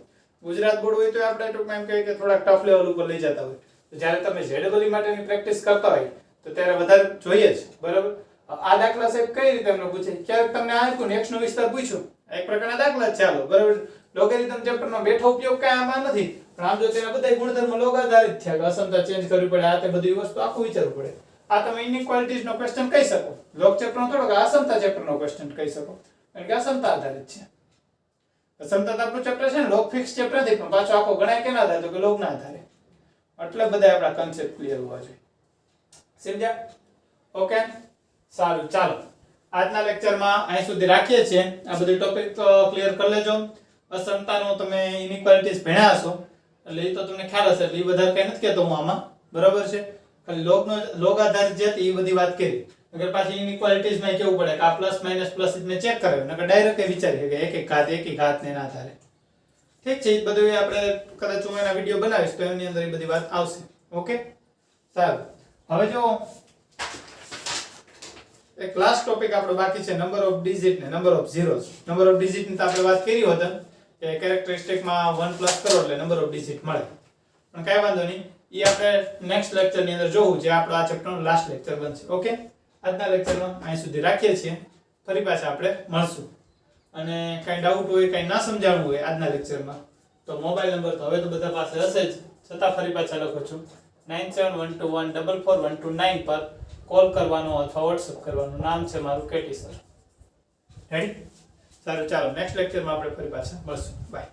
Speaker 1: ગુજરાત બોર્ડ હોય તો આપણે ટૂંકમાં એમ કહીએ કે થોડાક ટફ લેવલ ઉપર લઈ જતા હોય. તો જ્યારે તમે જેડબલી માટેની પ્રેક્ટિસ કરતા હોય તો ત્યારે વધારે જોઈએ જ, બરાબર. આ દાખલા સાહેબ કઈ રીતે એમને પૂછે? ક્યારેક તમને આપ્યું ને x નો વિસ્તાર પૂછ્યો, એક પ્રકારના દાખલા જ ચાલો, બરાબર. લોગેરિધમ ચેપ્ટરનો બેઠો ઉપયોગ કાંઈ આમાં નથી, પણ આમ જો તેના બધા ગુણધર્મ લોગ આધારિત થયા કે અસમતા ચેન્જ કરવી પડે, આ તે બધી વસ્તુ આખું વિચારવું પડે. આ તમે ઇનઇક્વાલિટીઝ નો ક્વેશ્ચન કહી શકો, લોગ ચેપ્ટરનો થોડો કે અસમતા ચેપ્ટરનો ક્વેશ્ચન કહી શકો, કારણ કે અસમતા આધારિત છે. અસમતા આપણું ચેપ્ટર છે ને, લોગ ફિક્સ ચેપ્ટર નથી, પણ પાછો આખો ગણાય કેના આધારે તો કે લોગના આધારે. એટલે બધા આપણા કન્સેપ્ટ ક્લિયર હોવા જોઈએ. સમજ્યા? ઓકે, સારું, ચાલો આજના લેક્ચરમાં અહીં સુધી રાખીએ છીએ. આ બધું ટોપિક ક્લિયર કરી લેજો. અસમતાનો તમે ઇનઇક્વાલિટીઝ ભણ્યા હશો એટલે એ તો તમને ખ્યાલ હશે, એટલે એ વધારે કઈ નથી કહેતો હું આમાં, બરાબર છે. ખાલી લોગ આધારિત જે હતી એ બધી વાત કરી. અગર પાછી ઇનઇક્વાલિટીઝ માં કેવું પડે કે આ પ્લસ માઈનસ પ્લસ ને ચેક કરે, નકર ડાયરેક્ટ વિચારીએ કે એક એક ઘાત ને ના આધારે. ઠીક છે, એ બધું આપણે કદાચ હું એના વિડિયો બનાવીશ તો એની અંદર એ બધી વાત આવશે. ઓકે, સારું. હવે જો એક લાસ્ટ ટોપિક આપણો બાકી છે નંબર ઓફ ડિજિટ ને number of zeros. Number of digit ની તો આપણે વાત કરી હોત કે કેરેક્ટરિસ્ટિક માં 1 પ્લસ કરો એટલે નંબર ઓફ ડિજિટ મળે, પણ કાંઈ વાંધો નહીં, એ આપણે નેક્સ્ટ લેક્ચર ની અંદર જોવું, જે આપણો આ ચેપ્ટરનો લાસ્ટ લેક્ચર બનશે. ઓકે, આજના લેક્ચરમાં અહીં સુધી રાખીએ છીએ, ફરી પાછા આપણે મળશું. અને કાંઈ ડાઉટ હોય, કાંઈ ના સમજાણવું હોય આજના લેક્ચરમાં, તો મોબાઈલ નંબર તો હવે તો બધા પાસે હશે જ, છતાં ફરી પાછા લખું છું 9712144129 પર કોલ કરવાનો અથવા વોટ્સએપ કરવાનું. નામ છે મારું કેટી સર. રેડી? સારું, ચાલો નેક્સ્ટ લેક્ચરમાં આપણે ફરી પાછા મળશું. બાય.